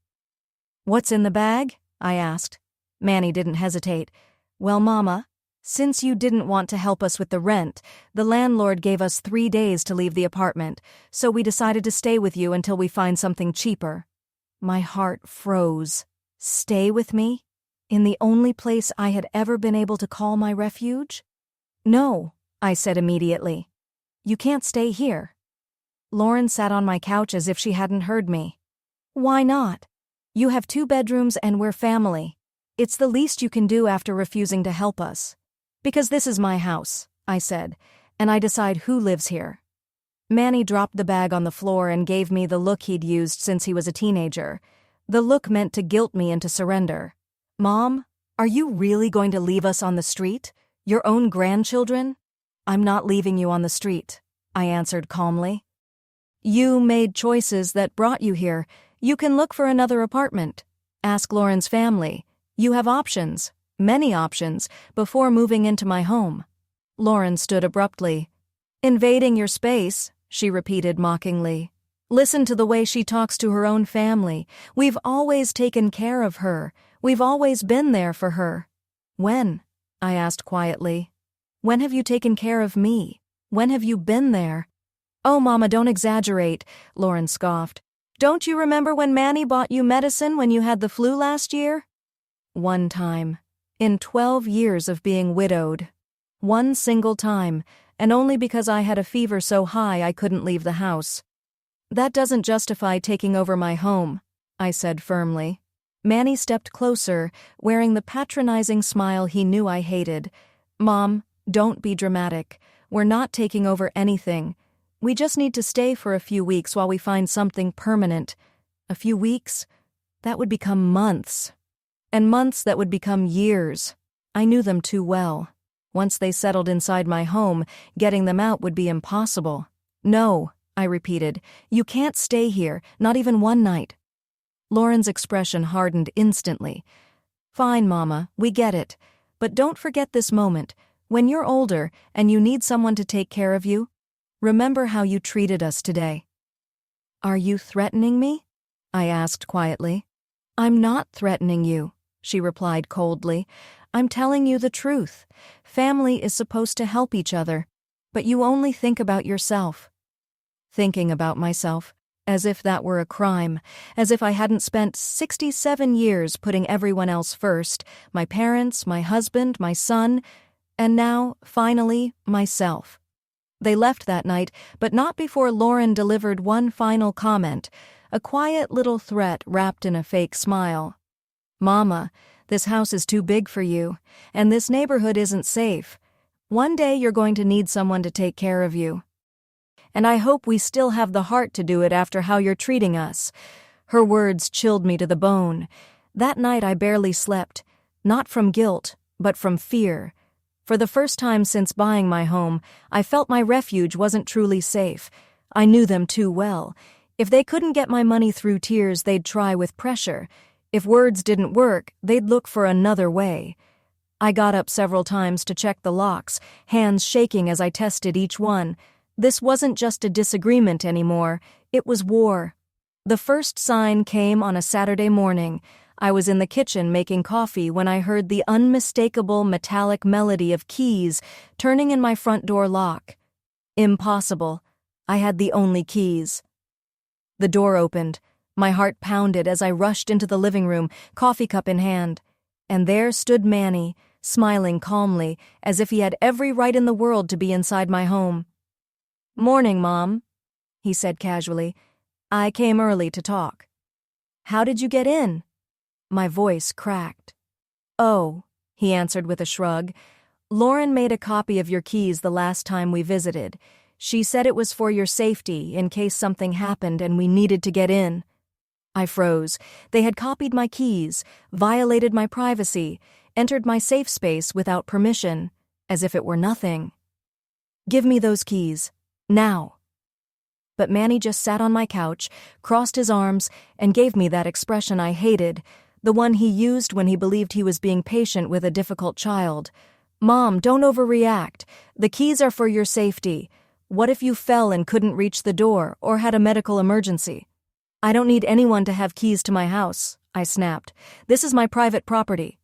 "What's in the bag?" I asked. Manny didn't hesitate. "Well, Mama, since you didn't want to help us with the rent, the landlord gave us 3 days to leave the apartment, so we decided to stay with you until we find something cheaper." My heart froze. Stay with me? In the only place I had ever been able to call my refuge? "No," I said immediately. "You can't stay here." Lauren sat on my couch as if she hadn't heard me. "Why not? You have 2 bedrooms and we're family. It's the least you can do after refusing to help us." "Because this is my house," I said, "and I decide who lives here." Manny dropped the bag on the floor and gave me the look he'd used since he was a teenager. The look meant to guilt me into surrender. "Mom, are you really going to leave us on the street? Your own grandchildren?" "I'm not leaving you on the street," I answered calmly. "You made choices that brought you here. You can look for another apartment. Ask Lauren's family. You have options, many options, before moving into my home." Lauren stood abruptly. "Invading your space," she repeated mockingly. "Listen to the way she talks to her own family. We've always taken care of her. We've always been there for her." "When?" I asked quietly. "When have you taken care of me? When have you been there?" "Oh, Mama, don't exaggerate," Lauren scoffed. "Don't you remember when Manny bought you medicine when you had the flu last year?" One time. In 12 years of being widowed. One single time, and only because I had a fever so high I couldn't leave the house. "That doesn't justify taking over my home," I said firmly. Manny stepped closer, wearing the patronizing smile he knew I hated. "Mom, don't be dramatic. We're not taking over anything. We just need to stay for a few weeks while we find something permanent." A few weeks? That would become months. And months that would become years. I knew them too well. Once they settled inside my home, getting them out would be impossible. "No," I repeated. "You can't stay here, not even one night." Lauren's expression hardened instantly. "Fine, Mama, we get it. But don't forget this moment. When you're older and you need someone to take care of you, remember how you treated us today." "Are you threatening me?" I asked quietly. "I'm not threatening you," she replied coldly. "I'm telling you the truth. Family is supposed to help each other, but you only think about yourself." Thinking about myself, as if that were a crime, as if I hadn't spent 67 years putting everyone else first, my parents, my husband, my son, and now, finally, myself. They left that night, but not before Lauren delivered one final comment, a quiet little threat wrapped in a fake smile. "Mama, this house is too big for you, and this neighborhood isn't safe. One day you're going to need someone to take care of you. And I hope we still have the heart to do it after how you're treating us." Her words chilled me to the bone. That night I barely slept, not from guilt, but from fear. For the first time since buying my home, I felt my refuge wasn't truly safe. I knew them too well. If they couldn't get my money through tears, they'd try with pressure. If words didn't work, they'd look for another way. I got up several times to check the locks, hands shaking as I tested each one. This wasn't just a disagreement anymore, it was war. The first sign came on a Saturday morning. I was in the kitchen making coffee when I heard the unmistakable metallic melody of keys turning in my front door lock. Impossible. I had the only keys. The door opened. My heart pounded as I rushed into the living room, coffee cup in hand. And there stood Manny, smiling calmly, as if he had every right in the world to be inside my home. "Morning, Mom," he said casually. "I came early to talk." "How did you get in?" My voice cracked. "Oh," he answered with a shrug. "Lauren made a copy of your keys the last time we visited. She said it was for your safety in case something happened and we needed to get in." I froze. They had copied my keys, violated my privacy, entered my safe space without permission, as if it were nothing. "Give me those keys. Now." But Manny just sat on my couch, crossed his arms, and gave me that expression I hated, the one he used when he believed he was being patient with a difficult child. "Mom, don't overreact. The keys are for your safety. What if you fell and couldn't reach the door or had a medical emergency?" "I don't need anyone to have keys to my house," I snapped. "This is my private property."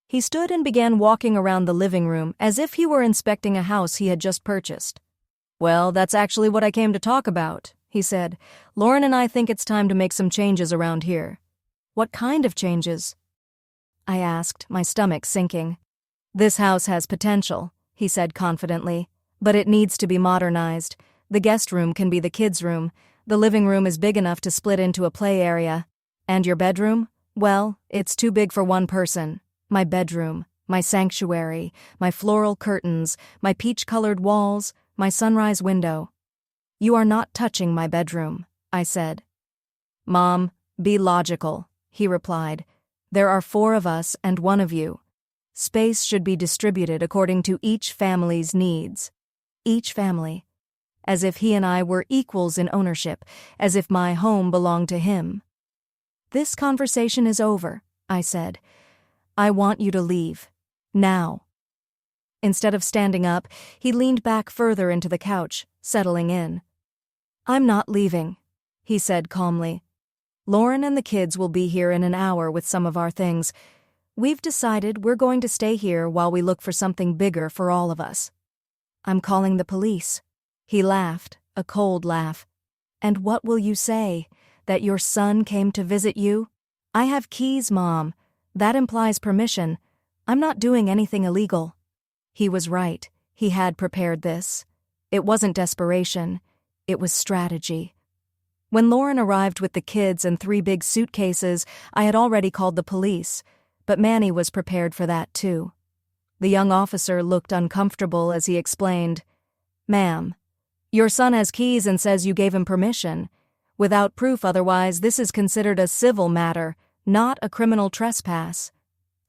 He stood and began walking around the living room as if he were inspecting a house he had just purchased. "Well, that's actually what I came to talk about," he said. "Lauren and I think it's time to make some changes around here." "What kind of changes?" I asked, my stomach sinking. "This house has potential," he said confidently, "but it needs to be modernized. The guest room can be the kids' room. The living room is big enough to split into a play area. And your bedroom? Well, it's too big for one person. My bedroom, my sanctuary, my floral curtains, my peach-colored walls, my sunrise window." "You are not touching my bedroom," I said. "Mom, be logical," he replied. "There are 4 of us and 1 of you. Space should be distributed according to each family's needs." Each family. As if he and I were equals in ownership, as if my home belonged to him. "This conversation is over," I said. "I want you to leave. Now." Instead of standing up, he leaned back further into the couch, settling in. "I'm not leaving," he said calmly. "Lauren and the kids will be here in an hour with some of our things. We've decided we're going to stay here while we look for something bigger for all of us. I'm calling the police." He laughed, a cold laugh. "And what will you say? That your son came to visit you? I have keys, Mom. That implies permission. I'm not doing anything illegal." He was right. He had prepared this. It wasn't desperation. It was strategy. When Lauren arrived with the kids and 3 big suitcases, I had already called the police, but Manny was prepared for that too. The young officer looked uncomfortable as he explained, "Ma'am, your son has keys and says you gave him permission. Without proof otherwise, this is considered a civil matter, not a criminal trespass."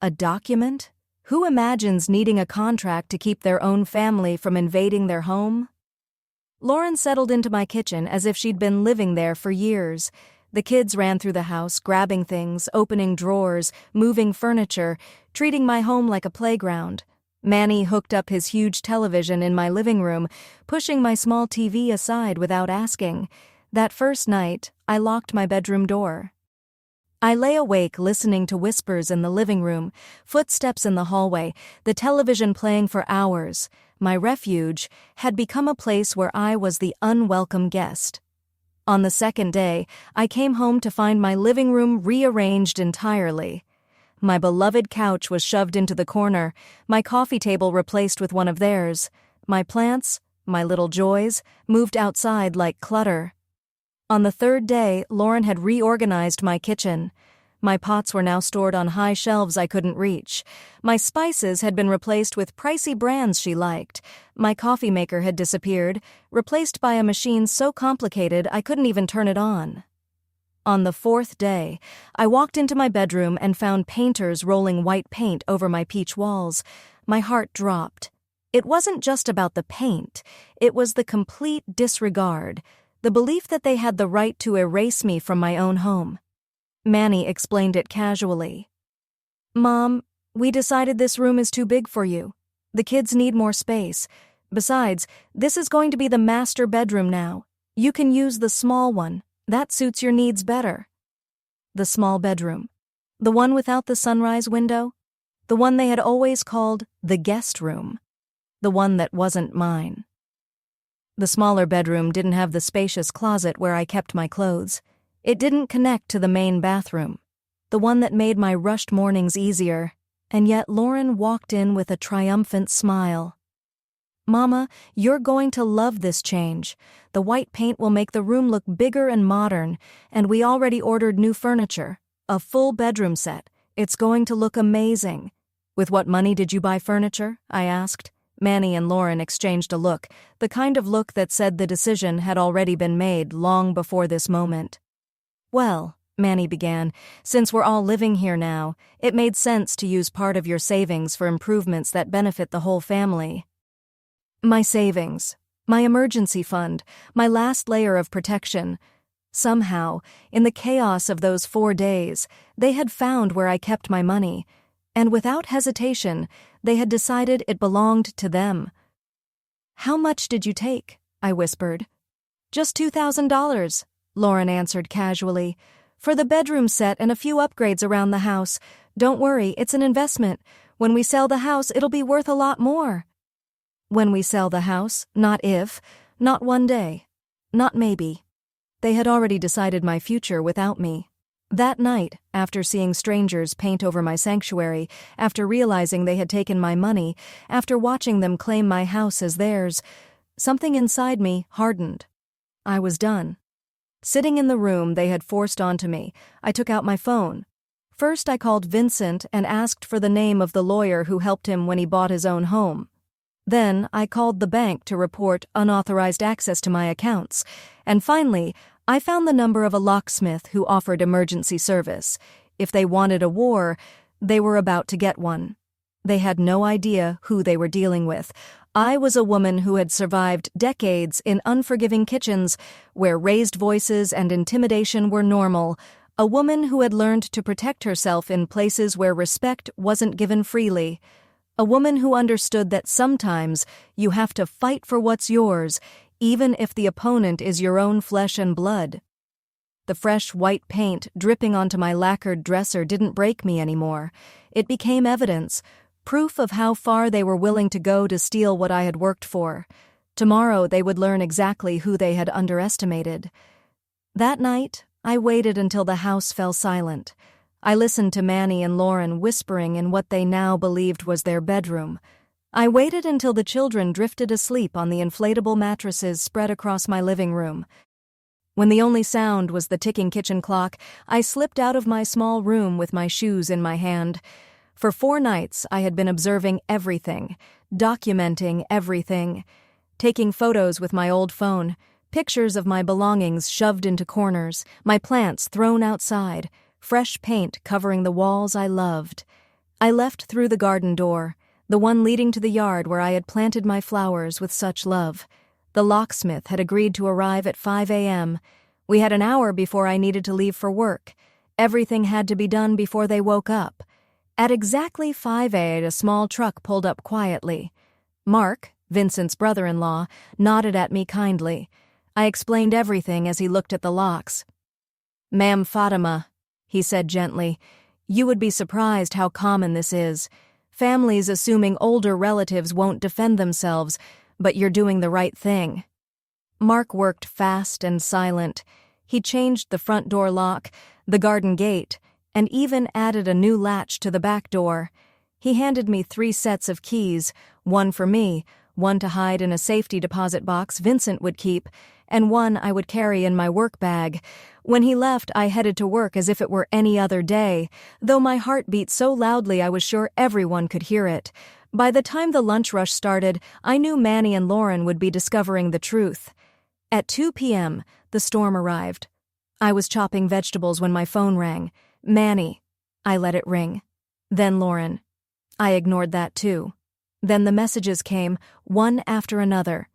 A document? Who imagines needing a contract to keep their own family from invading their home? Lauren settled into my kitchen as if she'd been living there for years. The kids ran through the house, grabbing things, opening drawers, moving furniture, treating my home like a playground. Manny hooked up his huge television in my living room, pushing my small TV aside without asking. That first night, I locked my bedroom door. I lay awake listening to whispers in the living room, footsteps in the hallway, the television playing for hours. My refuge had become a place where I was the unwelcome guest. On the second day, I came home to find my living room rearranged entirely. My beloved couch was shoved into the corner, my coffee table replaced with one of theirs. My plants, my little joys, moved outside like clutter. On the third day, Lauren had reorganized my kitchen. My pots were now stored on high shelves I couldn't reach. My spices had been replaced with pricey brands she liked. My coffee maker had disappeared, replaced by a machine so complicated I couldn't even turn it on. On the 4th day, I walked into my bedroom and found painters rolling white paint over my peach walls. My heart dropped. It wasn't just about the paint. It was the complete disregard, the belief that they had the right to erase me from my own home. Manny explained it casually. "Mom, we decided this room is too big for you. The kids need more space. Besides, this is going to be the master bedroom now. You can use the small one. That suits your needs better." The small bedroom. The one without the sunrise window. The one they had always called the guest room. The one that wasn't mine. The smaller bedroom didn't have the spacious closet where I kept my clothes. It didn't connect to the main bathroom, the one that made my rushed mornings easier, and yet Lauren walked in with a triumphant smile. "Mama, you're going to love this change. The white paint will make the room look bigger and modern, and we already ordered new furniture, a full bedroom set. It's going to look amazing." "With what money did you buy furniture?" I asked. Manny and Lauren exchanged a look, the kind of look that said the decision had already been made long before this moment. "Well," Manny began, "since we're all living here now, it made sense to use part of your savings for improvements that benefit the whole family." My savings, my emergency fund, my last layer of protection. Somehow, in the chaos of those 4 days, they had found where I kept my money, and without hesitation, they had decided it belonged to them. "How much did you take?" I whispered. "Just $2,000, Lauren answered casually. "For the bedroom set and a few upgrades around the house. Don't worry, it's an investment. When we sell the house, it'll be worth a lot more." When we sell the house, not if, not one day, not maybe. They had already decided my future without me. That night, after seeing strangers paint over my sanctuary, after realizing they had taken my money, after watching them claim my house as theirs, something inside me hardened. I was done. Sitting in the room they had forced onto me, I took out my phone. First I called Vincent and asked for the name of the lawyer who helped him when he bought his own home. Then I called the bank to report unauthorized access to my accounts, and finally, I found the number of a locksmith who offered emergency service. If they wanted a war, they were about to get one. They had no idea who they were dealing with. I was a woman who had survived decades in unforgiving kitchens where raised voices and intimidation were normal, a woman who had learned to protect herself in places where respect wasn't given freely. A woman who understood that sometimes you have to fight for what's yours, even if the opponent is your own flesh and blood. The fresh white paint dripping onto my lacquered dresser didn't break me anymore. It became evidence, proof of how far they were willing to go to steal what I had worked for. Tomorrow they would learn exactly who they had underestimated. That night, I waited until the house fell silent. I listened to Manny and Lauren whispering in what they now believed was their bedroom. I waited until the children drifted asleep on the inflatable mattresses spread across my living room. When the only sound was the ticking kitchen clock, I slipped out of my small room with my shoes in my hand. For 4 nights, I had been observing everything, documenting everything, taking photos with my old phone, pictures of my belongings shoved into corners, my plants thrown outside, fresh paint covering the walls I loved. I left through the garden door, the one leading to the yard where I had planted my flowers with such love. The locksmith had agreed to arrive at 5 a.m. We had an hour before I needed to leave for work. Everything had to be done before they woke up. At exactly 5 a.m., a small truck pulled up quietly. Mark, Vincent's brother-in-law, nodded at me kindly. I explained everything as he looked at the locks. "Ma'am Fatima," he said gently, "you would be surprised how common this is. Families assuming older relatives won't defend themselves, but you're doing the right thing." Mark worked fast and silent. He changed the front door lock, the garden gate, and even added a new latch to the back door. He handed me 3 sets of keys, one for me, one to hide in a safety deposit box Vincent would keep, and one I would carry in my work bag. When he left, I headed to work as if it were any other day, though my heart beat so loudly I was sure everyone could hear it. By the time the lunch rush started, I knew Manny and Lauren would be discovering the truth. At 2 p.m., the storm arrived. I was chopping vegetables when my phone rang. "Manny." I let it ring. Then Lauren. I ignored that too. Then the messages came, one after another.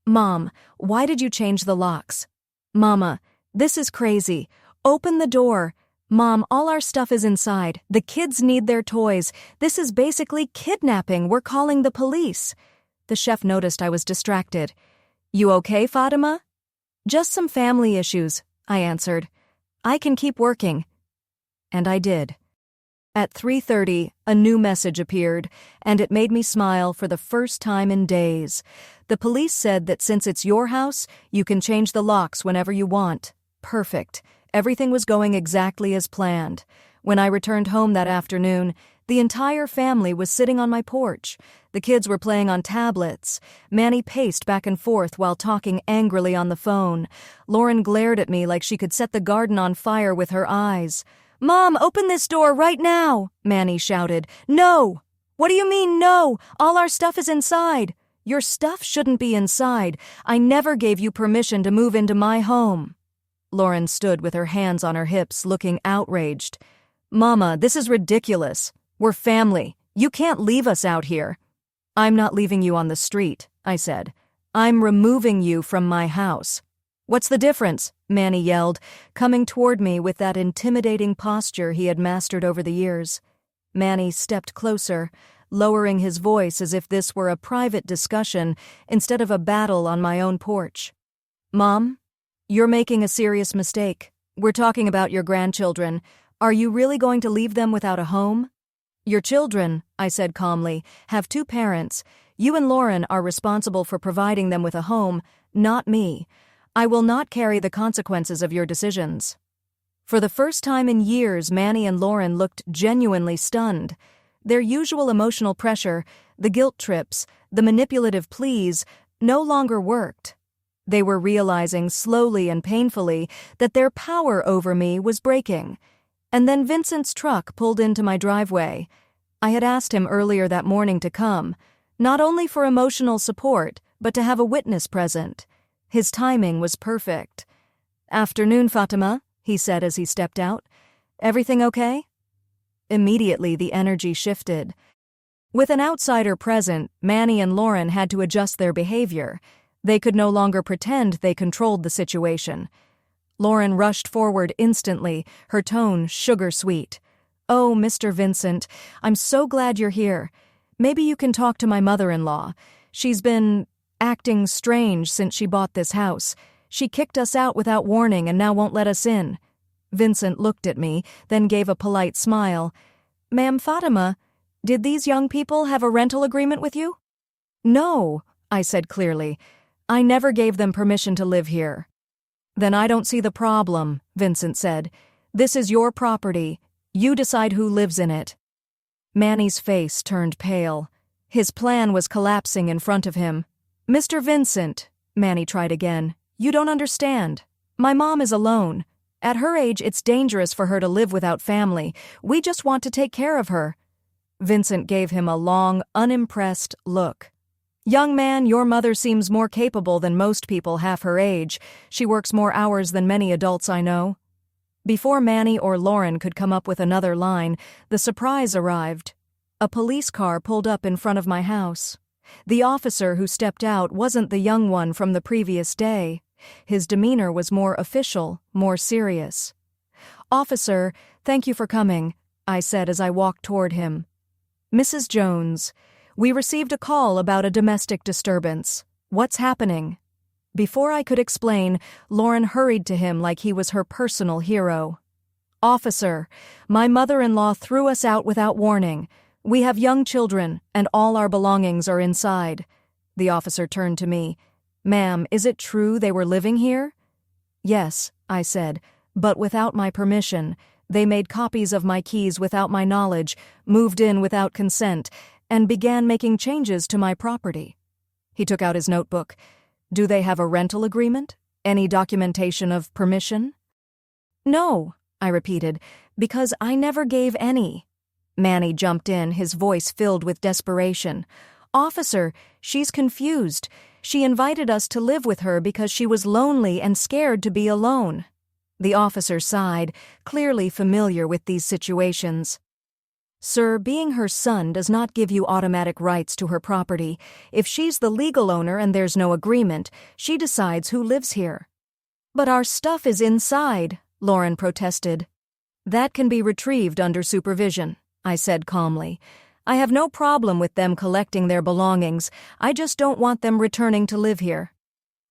"Mom, why did you change the locks?" "Mama, this is crazy. Open the door." "Mom, all our stuff is inside. The kids need their toys. This is basically kidnapping. We're calling the police." The chef noticed I was distracted. "You okay, Fatima?" "Just some family issues," I answered. "I can keep working." And I did. At 3:30, a new message appeared, and it made me smile for the first time in days. The police said that since it's your house, you can change the locks whenever you want. Perfect. Everything was going exactly as planned. When I returned home that afternoon, the entire family was sitting on my porch. The kids were playing on tablets. Manny paced back and forth while talking angrily on the phone. Lauren glared at me like she could set the garden on fire with her eyes. "Mom, open this door right now!" Manny shouted. "No!" "What do you mean, no? All our stuff is inside." "Your stuff shouldn't be inside. I never gave you permission to move into my home." Lauren stood with her hands on her hips, looking outraged. "Mama, this is ridiculous. We're family. You can't leave us out here." "I'm not leaving you on the street," I said. "I'm removing you from my house." "What's the difference?" Manny yelled, coming toward me with that intimidating posture he had mastered over the years. Manny stepped closer, lowering his voice as if this were a private discussion instead of a battle on my own porch. "Mom, you're making a serious mistake. We're talking about your grandchildren. Are you really going to leave them without a home?" "Your children," I said calmly, "have two parents. You and Lauren are responsible for providing them with a home, not me. I will not carry the consequences of your decisions." For the first time in years, Manny and Lauren looked genuinely stunned. Their usual emotional pressure, the guilt trips, the manipulative pleas, no longer worked. They were realizing slowly and painfully that their power over me was breaking. And then Vincent's truck pulled into my driveway. I had asked him earlier that morning to come, not only for emotional support, but to have a witness present. His timing was perfect. "Afternoon, Fatima," he said as he stepped out. "Everything okay?" Immediately the energy shifted. With an outsider present, Manny and Lauren had to adjust their behavior. They could no longer pretend they controlled the situation. Lauren rushed forward instantly, her tone sugar-sweet. "Oh, Mr. Vincent, I'm so glad you're here. Maybe you can talk to my mother-in-law. She's been acting strange since she bought this house. She kicked us out without warning and now won't let us in." Vincent looked at me, then gave a polite smile. "Ma'am Fatima, did these young people have a rental agreement with you?" "No," I said clearly. "I never gave them permission to live here." "Then I don't see the problem," Vincent said. "This is your property. You decide who lives in it." Manny's face turned pale. His plan was collapsing in front of him. "Mr. Vincent," Manny tried again, "you don't understand. My mom is alone. At her age, it's dangerous for her to live without family. We just want to take care of her." Vincent gave him a long, unimpressed look. "Young man, your mother seems more capable than most people half her age. She works more hours than many adults I know." Before Manny or Lauren could come up with another line, the surprise arrived. A police car pulled up in front of my house. The officer who stepped out wasn't the young one from the previous day. His demeanor was more official, more serious. "Officer, thank you for coming," I said as I walked toward him. "Mrs. Jones, we received a call about a domestic disturbance. What's happening?" Before I could explain, Lauren hurried to him like he was her personal hero. "Officer, my mother-in-law threw us out without warning. We have young children, and all our belongings are inside." The officer turned to me. "Ma'am, is it true they were living here?" "Yes," I said, "but without my permission. They made copies of my keys without my knowledge, moved in without consent, and began making changes to my property." He took out his notebook. "Do they have a rental agreement? Any documentation of permission?" "No," I repeated, "because I never gave any." Manny jumped in, his voice filled with desperation. "Officer, she's confused. She invited us to live with her because she was lonely and scared to be alone." The officer sighed, clearly familiar with these situations. "Sir, being her son does not give you automatic rights to her property. If she's the legal owner and there's no agreement, she decides who lives here." "But our stuff is inside," Lauren protested. "That can be retrieved under supervision," I said calmly. "I have no problem with them collecting their belongings. I just don't want them returning to live here."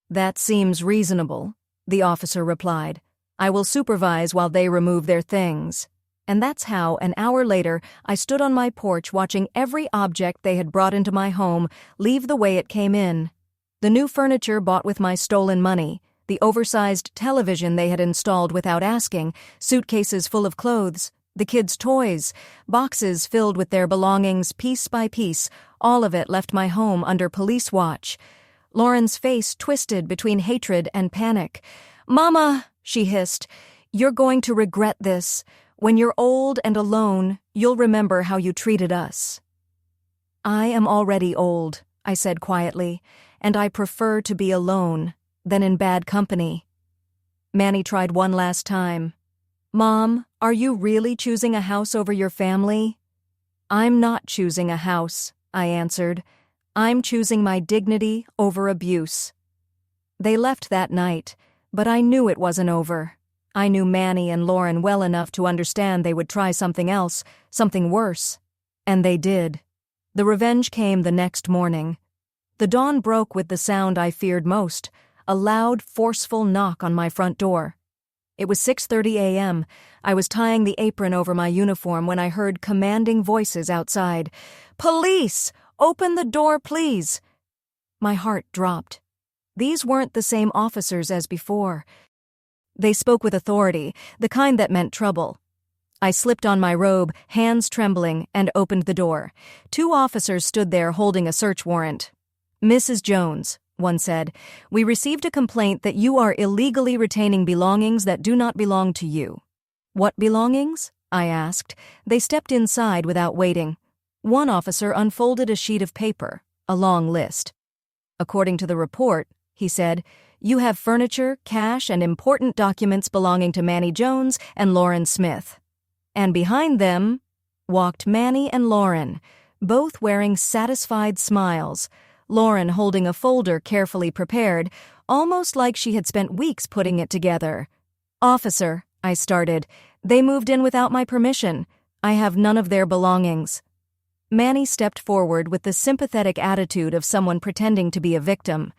"That seems reasonable," the officer replied. "I will supervise while they remove their things." And that's how, an hour later, I stood on my porch watching every object they had brought into my home leave the way it came in. The new furniture bought with my stolen money, the oversized television they had installed without asking, suitcases full of clothes, the kids' toys, boxes filled with their belongings piece by piece, all of it left my home under police watch. Lauren's face twisted between hatred and panic. "Mama," she hissed, "you're going to regret this. When you're old and alone, you'll remember how you treated us." "I am already old," I said quietly, "and I prefer to be alone than in bad company." Manny tried one last time. "Mom, are you really choosing a house over your family?" "I'm not choosing a house," I answered. "I'm choosing my dignity over abuse." They left that night, but I knew it wasn't over. I knew Manny and Lauren well enough to understand they would try something else, something worse. And they did. The revenge came the next morning. The dawn broke with the sound I feared most, a loud, forceful knock on my front door. It was 6:30 a.m. I was tying the apron over my uniform when I heard commanding voices outside. "Police! Open the door, please!" My heart dropped. These weren't the same officers as before. They spoke with authority, the kind that meant trouble. I slipped on my robe, hands trembling, and opened the door. 2 officers stood there holding a search warrant. "Mrs. Jones," one said, "we received a complaint that you are illegally retaining belongings that do not belong to you." "What belongings?" I asked. They stepped inside without waiting. One officer unfolded a sheet of paper, a long list. "According to the report," he said, "you have furniture, cash, and important documents belonging to Manny Jones and Lauren Smith." And behind them walked Manny and Lauren, both wearing satisfied smiles, Lauren holding a folder carefully prepared, almost like she had spent weeks putting it together. "Officer," I started, "they moved in without my permission. I have none of their belongings." Manny stepped forward with the sympathetic attitude of someone pretending to be a victim.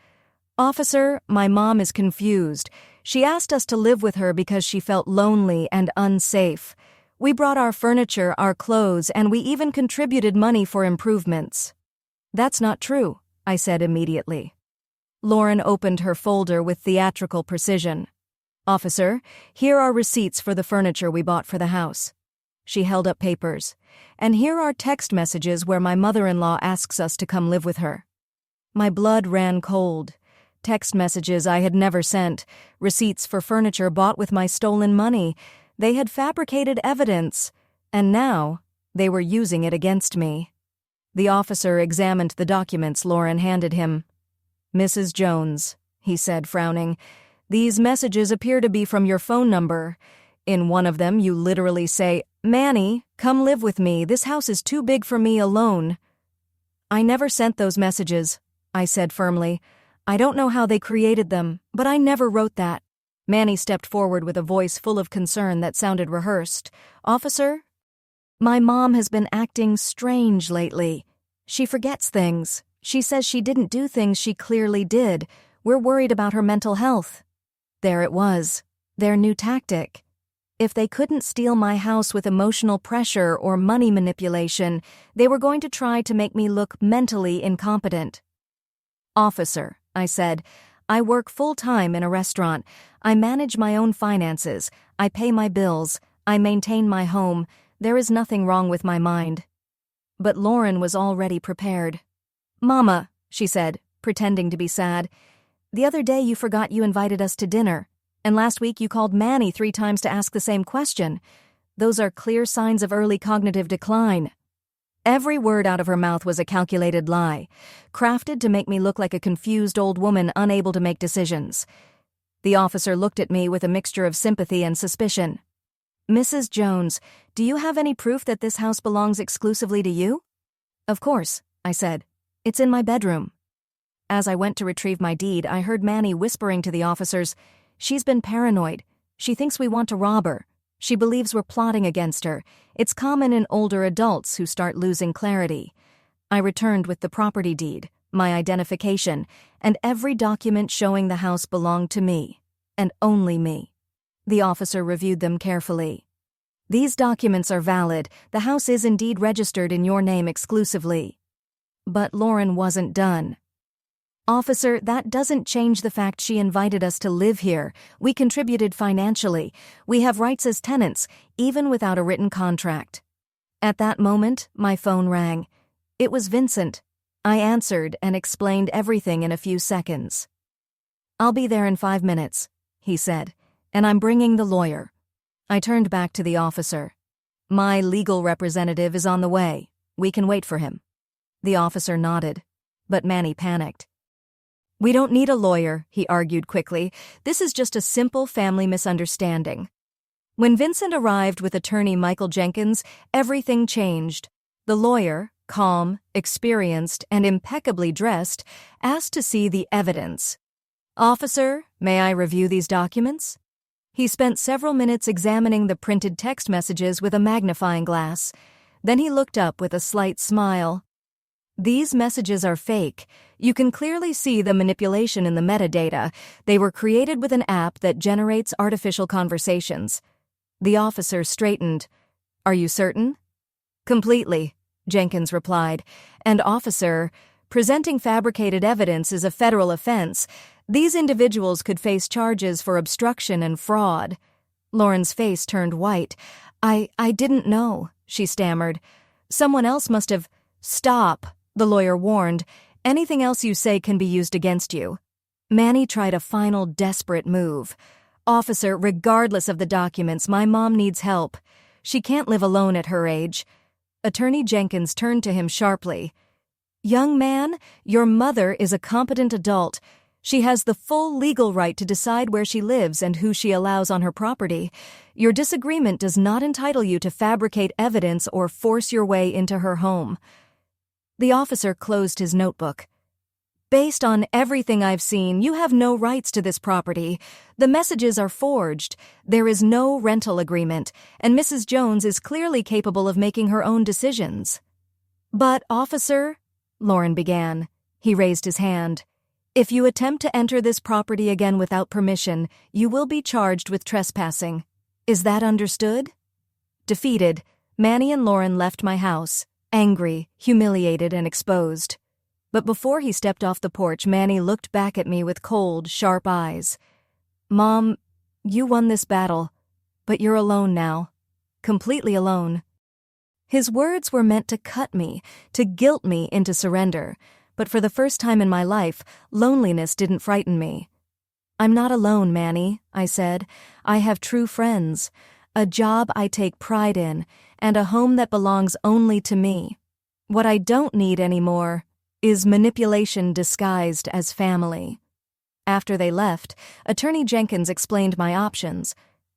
"Officer, my mom is confused. She asked us to live with her because she felt lonely and unsafe. We brought our furniture, our clothes, and we even contributed money for improvements." "That's not true," I said immediately. Lauren opened her folder with theatrical precision. "Officer, here are receipts for the furniture we bought for the house." She held up papers. "And here are text messages where my mother-in-law asks us to come live with her." My blood ran cold. Text messages I had never sent, receipts for furniture bought with my stolen money. They had fabricated evidence, and now they were using it against me. The officer examined the documents Lauren handed him. "Mrs. Jones," he said, frowning, "these messages appear to be from your phone number. In one of them you literally say, 'Manny, come live with me. This house is too big for me alone.'" "I never sent those messages," I said firmly. "I don't know how they created them, but I never wrote that." Manny stepped forward with a voice full of concern that sounded rehearsed. "Officer, my mom has been acting strange lately. She forgets things. She says she didn't do things she clearly did. We're worried about her mental health." There it was, their new tactic. If they couldn't steal my house with emotional pressure or money manipulation, they were going to try to make me look mentally incompetent. "Officer," I said, "I work full-time in a restaurant. I manage my own finances. I pay my bills. I maintain my home. There is nothing wrong with my mind." But Lauren was already prepared. "Mama," she said, pretending to be sad, "the other day you forgot you invited us to dinner, and last week you called Manny 3 times to ask the same question. Those are clear signs of early cognitive decline." Every word out of her mouth was a calculated lie, crafted to make me look like a confused old woman unable to make decisions. The officer looked at me with a mixture of sympathy and suspicion. "Mrs. Jones, do you have any proof that this house belongs exclusively to you?" "Of course," I said. "It's in my bedroom." As I went to retrieve my deed, I heard Manny whispering to the officers, "She's been paranoid. She thinks we want to rob her. She believes we're plotting against her. It's common in older adults who start losing clarity." I returned with the property deed, my identification, and every document showing the house belonged to me, and only me. The officer reviewed them carefully. These documents are valid. The house is indeed registered in your name exclusively. But Lauren wasn't done. Officer, that doesn't change the fact she invited us to live here. We contributed financially. We have rights as tenants, even without a written contract. At that moment, my phone rang. It was Vincent. I answered and explained everything in a few seconds. "I'll be there in 5 minutes," he said, "and I'm bringing the lawyer." I turned back to the officer. "My legal representative is on the way. We can wait for him." The officer nodded, but Manny panicked. "We don't need a lawyer," he argued quickly. "This is just a simple family misunderstanding." When Vincent arrived with attorney Michael Jenkins, everything changed. The lawyer, calm, experienced, and impeccably dressed, asked to see the evidence. "Officer, may I review these documents?" He spent several minutes examining the printed text messages with a magnifying glass. Then he looked up with a slight smile. "These messages are fake. You can clearly see the manipulation in the metadata. They were created with an app that generates artificial conversations." The officer straightened. "Are you certain?" "Completely," Jenkins replied. "And officer, presenting fabricated evidence is a federal offense. These individuals could face charges for obstruction and fraud." Lauren's face turned white. I didn't know," she stammered. "Someone else must have—" "Stop," the lawyer warned. "Anything else you say can be used against you." Manny tried a final desperate move. "Officer, regardless of the documents, my mom needs help. She can't live alone at her age." Attorney Jenkins turned to him sharply. "Young man, your mother is a competent adult. She has the full legal right to decide where she lives and who she allows on her property. Your disagreement does not entitle you to fabricate evidence or force your way into her home." The officer closed his notebook. "Based on everything I've seen, you have no rights to this property. The messages are forged. There is no rental agreement, and Mrs. Jones is clearly capable of making her own decisions." "But, officer," Lauren began. He raised his hand. "If you attempt to enter this property again without permission, you will be charged with trespassing. Is that understood?" Defeated, Manny and Lauren left my house, angry, humiliated, and exposed. But before he stepped off the porch, Manny looked back at me with cold, sharp eyes. "Mom, you won this battle, but you're alone now. Completely alone." His words were meant to cut me, to guilt me into surrender. But for the first time in my life, loneliness didn't frighten me. "I'm not alone, Manny," I said. "I have true friends, a job I take pride in, and a home that belongs only to me. What I don't need anymore is manipulation disguised as family." After they left, Attorney Jenkins explained my options.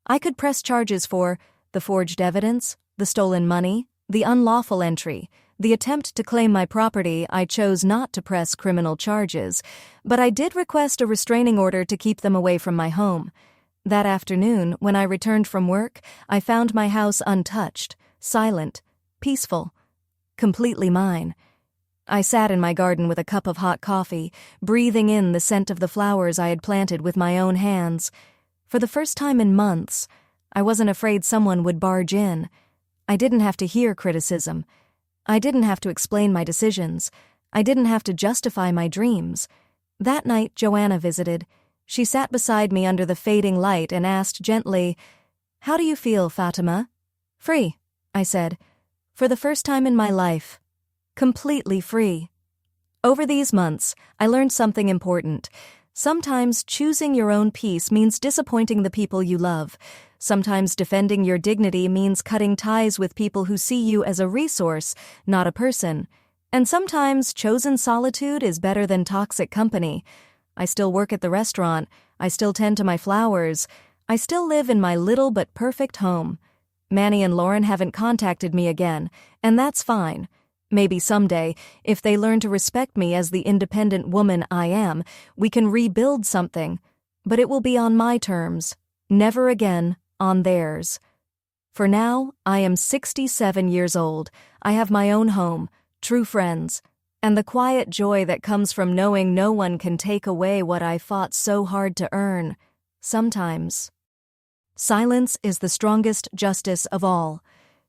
I could press charges for the forged evidence, the stolen money, the unlawful entry, the attempt to claim my property. I chose not to press criminal charges, but I did request a restraining order to keep them away from my home. That afternoon, when I returned from work, I found my house untouched, silent, peaceful, completely mine. I sat in my garden with a cup of hot coffee, breathing in the scent of the flowers I had planted with my own hands. For the first time in months, I wasn't afraid someone would barge in. I didn't have to hear criticism. I didn't have to explain my decisions. I didn't have to justify my dreams. That night, Joanna visited. She sat beside me under the fading light and asked gently, "How do you feel, Fatima?" "Free," I said. "For the first time in my life. Completely free." Over these months, I learned something important. Sometimes choosing your own peace means disappointing the people you love. Sometimes defending your dignity means cutting ties with people who see you as a resource, not a person. And sometimes chosen solitude is better than toxic company. I still work at the restaurant. I still tend to my flowers. I still live in my little but perfect home. Manny and Lauren haven't contacted me again, and that's fine. Maybe someday, if they learn to respect me as the independent woman I am, we can rebuild something. But it will be on my terms, never again on theirs. For now, I am 67 years old. I have my own home, true friends, and the quiet joy that comes from knowing no one can take away what I fought so hard to earn. Sometimes Silence is the strongest justice of all.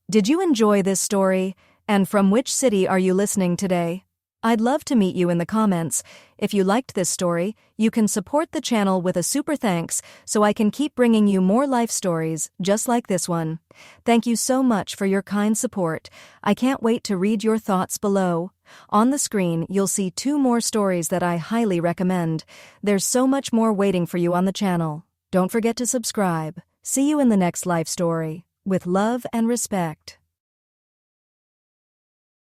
Did you enjoy this story? And from which city are you listening today? I'd love to meet you in the comments. If you liked this story, you can support the channel with a super thanks so I can keep bringing you more life stories just like this one. Thank you so much for your kind support. I can't wait to read your thoughts below. On the screen, you'll see 2 more stories that I highly recommend. There's so much more waiting for you on the channel. Don't forget to subscribe. See you in the next life story. With love and respect.